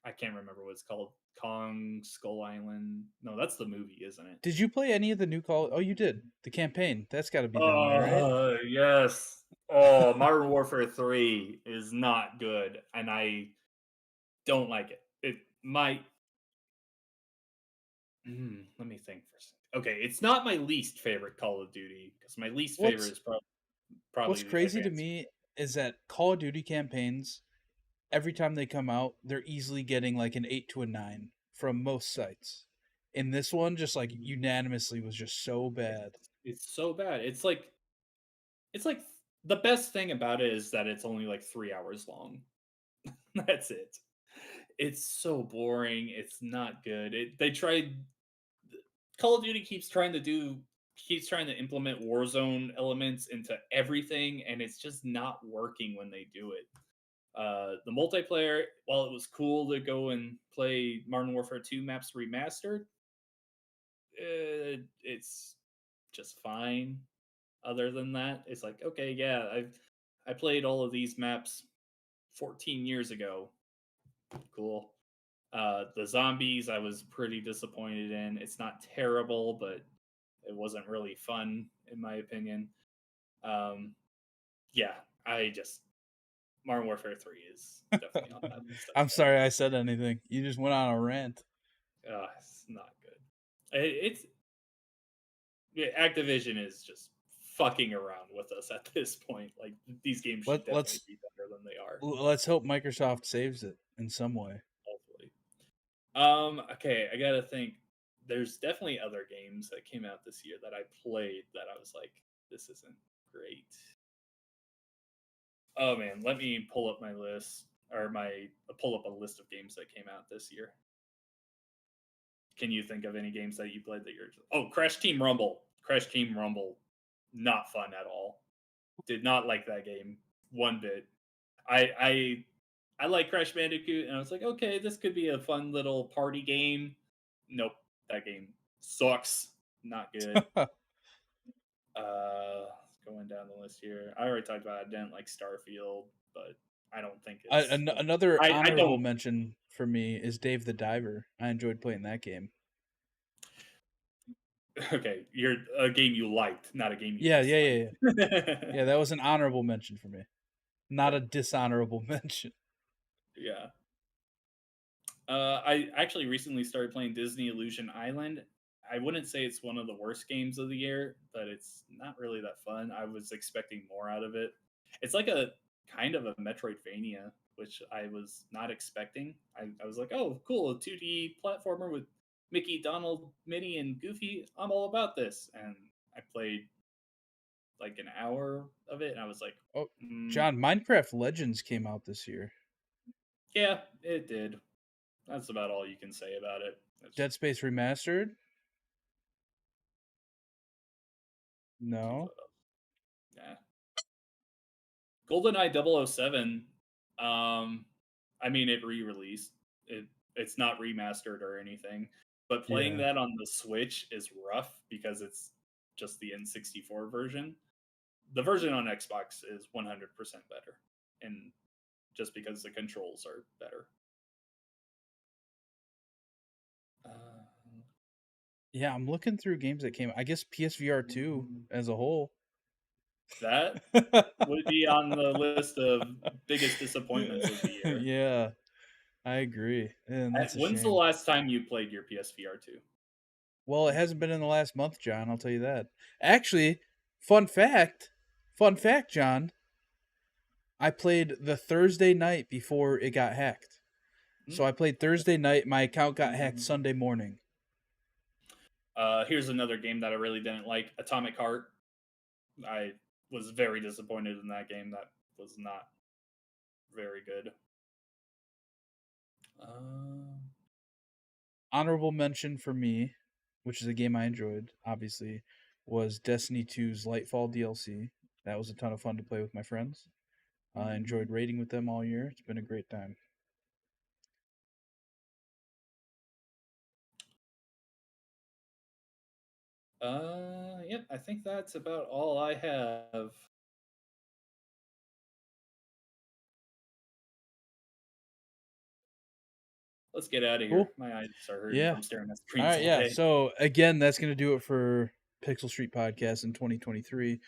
[SPEAKER 2] I can't remember what it's called. Kong Skull Island. No, that's the movie, isn't it?
[SPEAKER 1] Did you play any of the new Call? Oh, you did. The campaign. That's got to be down there, right?
[SPEAKER 2] Oh, yes. Oh, Modern Warfare 3 is not good, and I don't like it. It might. Let me think for a second. Okay, it's not my least favorite Call of Duty because my least favorite
[SPEAKER 1] What's
[SPEAKER 2] is probably
[SPEAKER 1] What's
[SPEAKER 2] the
[SPEAKER 1] crazy to
[SPEAKER 2] Advanced.
[SPEAKER 1] me is that Call of Duty campaigns, every time they come out, they're easily getting like an 8 to a 9 from most sites. And this one just like unanimously was just so bad.
[SPEAKER 2] It's so bad. It's like the best thing about it is that it's only like 3 hours long. That's it. It's so boring. It's not good. They tried. Call of Duty keeps trying to implement Warzone elements into everything, and it's just not working when they do it. The multiplayer, while it was cool to go and play Modern Warfare 2 maps remastered, it's just fine. Other than that, it's like, okay, yeah, I played all of these maps 14 years ago. Cool. The zombies, I was pretty disappointed in. It's not terrible, but it wasn't really fun in my opinion. Um, yeah, I just Modern Warfare 3 is definitely on that list. I'd
[SPEAKER 1] I'm
[SPEAKER 2] say.
[SPEAKER 1] sorry I said anything. You just went on a rant.
[SPEAKER 2] It's not good. It's Activision is just fucking around with us at this point. Like these games should
[SPEAKER 1] Let
[SPEAKER 2] definitely
[SPEAKER 1] let's
[SPEAKER 2] be better than they are.
[SPEAKER 1] let's hope Microsoft saves it in some way.
[SPEAKER 2] Hopefully. Okay, I gotta think. There's definitely other games that came out this year that I played that I was like, this isn't great. Oh man, let me pull up my list or my pull up a list of games that came out this year. Can you think of any games that you played that you're Oh, Crash Team Rumble. Crash Team Rumble. Not fun at all. Did not like that game one bit. I like Crash Bandicoot and I was like, okay, this could be a fun little party game. Nope, that game sucks. Not good. Going down the list here. I already talked about I didn't like Starfield, but I don't think it's
[SPEAKER 1] Another
[SPEAKER 2] I
[SPEAKER 1] honorable
[SPEAKER 2] don't.
[SPEAKER 1] mention for me is Dave the Diver. I enjoyed playing that game.
[SPEAKER 2] Okay, you're a game you liked, not a game you
[SPEAKER 1] Yeah, yeah, yeah, yeah.
[SPEAKER 2] disliked.
[SPEAKER 1] Yeah, that was an honorable mention for me, not a
[SPEAKER 2] Okay,
[SPEAKER 1] dishonorable mention.
[SPEAKER 2] yeah. I actually recently started playing Disney Illusion Island. I wouldn't say it's one of the worst games of the year, but it's not really that fun. I was expecting more out of it. It's like a kind of a Metroidvania, which I was not expecting. I was like, oh, cool, a 2D platformer with Mickey, Donald, Minnie, and Goofy. I'm all about this. And I played like an hour of it, and I was like,
[SPEAKER 1] Oh,
[SPEAKER 2] mm,
[SPEAKER 1] John, Minecraft Legends came out this year.
[SPEAKER 2] yeah, it did. That's about all you can say about it.
[SPEAKER 1] Dead Space Remastered?
[SPEAKER 2] Two
[SPEAKER 1] No.
[SPEAKER 2] photos. Yeah. GoldenEye 007. I mean, it re-released. It's not remastered or anything, but playing
[SPEAKER 1] Yeah.
[SPEAKER 2] that on the Switch is rough because it's just the N64 version. The version on Xbox is 100% better, and just because the controls are better. Uh,
[SPEAKER 1] Yeah, I'm looking through games that came. I guess PSVR 2 as a whole.
[SPEAKER 2] that would be on the list of biggest disappointments of the year.
[SPEAKER 1] Yeah, I agree. And that's a
[SPEAKER 2] When's the
[SPEAKER 1] shame.
[SPEAKER 2] last time you played your PSVR 2?
[SPEAKER 1] Well, it hasn't been in the last month, John, I'll tell you that. Actually, fun fact, fun fact, John, I played the Thursday night before it got hacked. So I played Thursday night, my account got hacked Sunday morning.
[SPEAKER 2] Here's another game that I really didn't like, Atomic Heart. I was very disappointed in that game. That was not very good. Uh,
[SPEAKER 1] Honorable mention for me, which is a game I enjoyed, obviously, was Destiny 2's Lightfall DLC. That was a ton of fun to play with my friends. I enjoyed raiding with them all year. It's been a great time.
[SPEAKER 2] Yep, I think that's about all I have. Let's get out of here.
[SPEAKER 1] Cool.
[SPEAKER 2] My eyes are hurting
[SPEAKER 1] Yeah.
[SPEAKER 2] from staring at
[SPEAKER 1] All
[SPEAKER 2] screens
[SPEAKER 1] right.
[SPEAKER 2] all
[SPEAKER 1] Yeah.
[SPEAKER 2] day.
[SPEAKER 1] So again, that's going to do it for Pixel Street Podcast in 2023.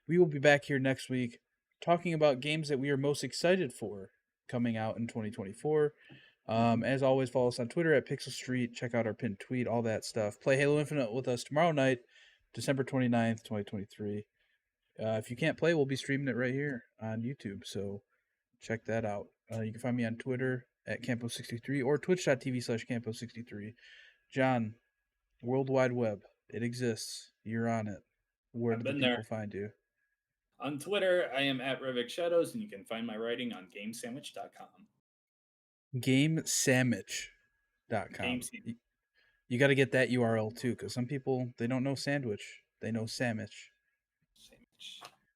[SPEAKER 1] We will be back here next week talking about games that we are most excited for coming out in 2024. As always, follow us on Twitter at Pixel Street. Check out our pinned tweet, all that stuff. Play Halo Infinite with us tomorrow night, December 29th, 2023. If you can't play, we'll be streaming it right here on YouTube. So check that out. You can find me on Twitter at Campo63 or twitch.tv/Campo63. John, World Wide Web. It exists. You're on it. Where
[SPEAKER 2] I've
[SPEAKER 1] do the
[SPEAKER 2] been
[SPEAKER 1] people
[SPEAKER 2] there.
[SPEAKER 1] find you?
[SPEAKER 2] On Twitter, I am at Revik Shadows, and you can find my writing on GameSandwich.com.
[SPEAKER 1] GameSandwich.com.
[SPEAKER 2] Game Sandwich.
[SPEAKER 1] You got to get that URL too, because some people, they don't know sandwich. They know sandwich.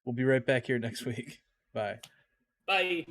[SPEAKER 1] We'll be right back here next week. Bye.
[SPEAKER 2] Bye.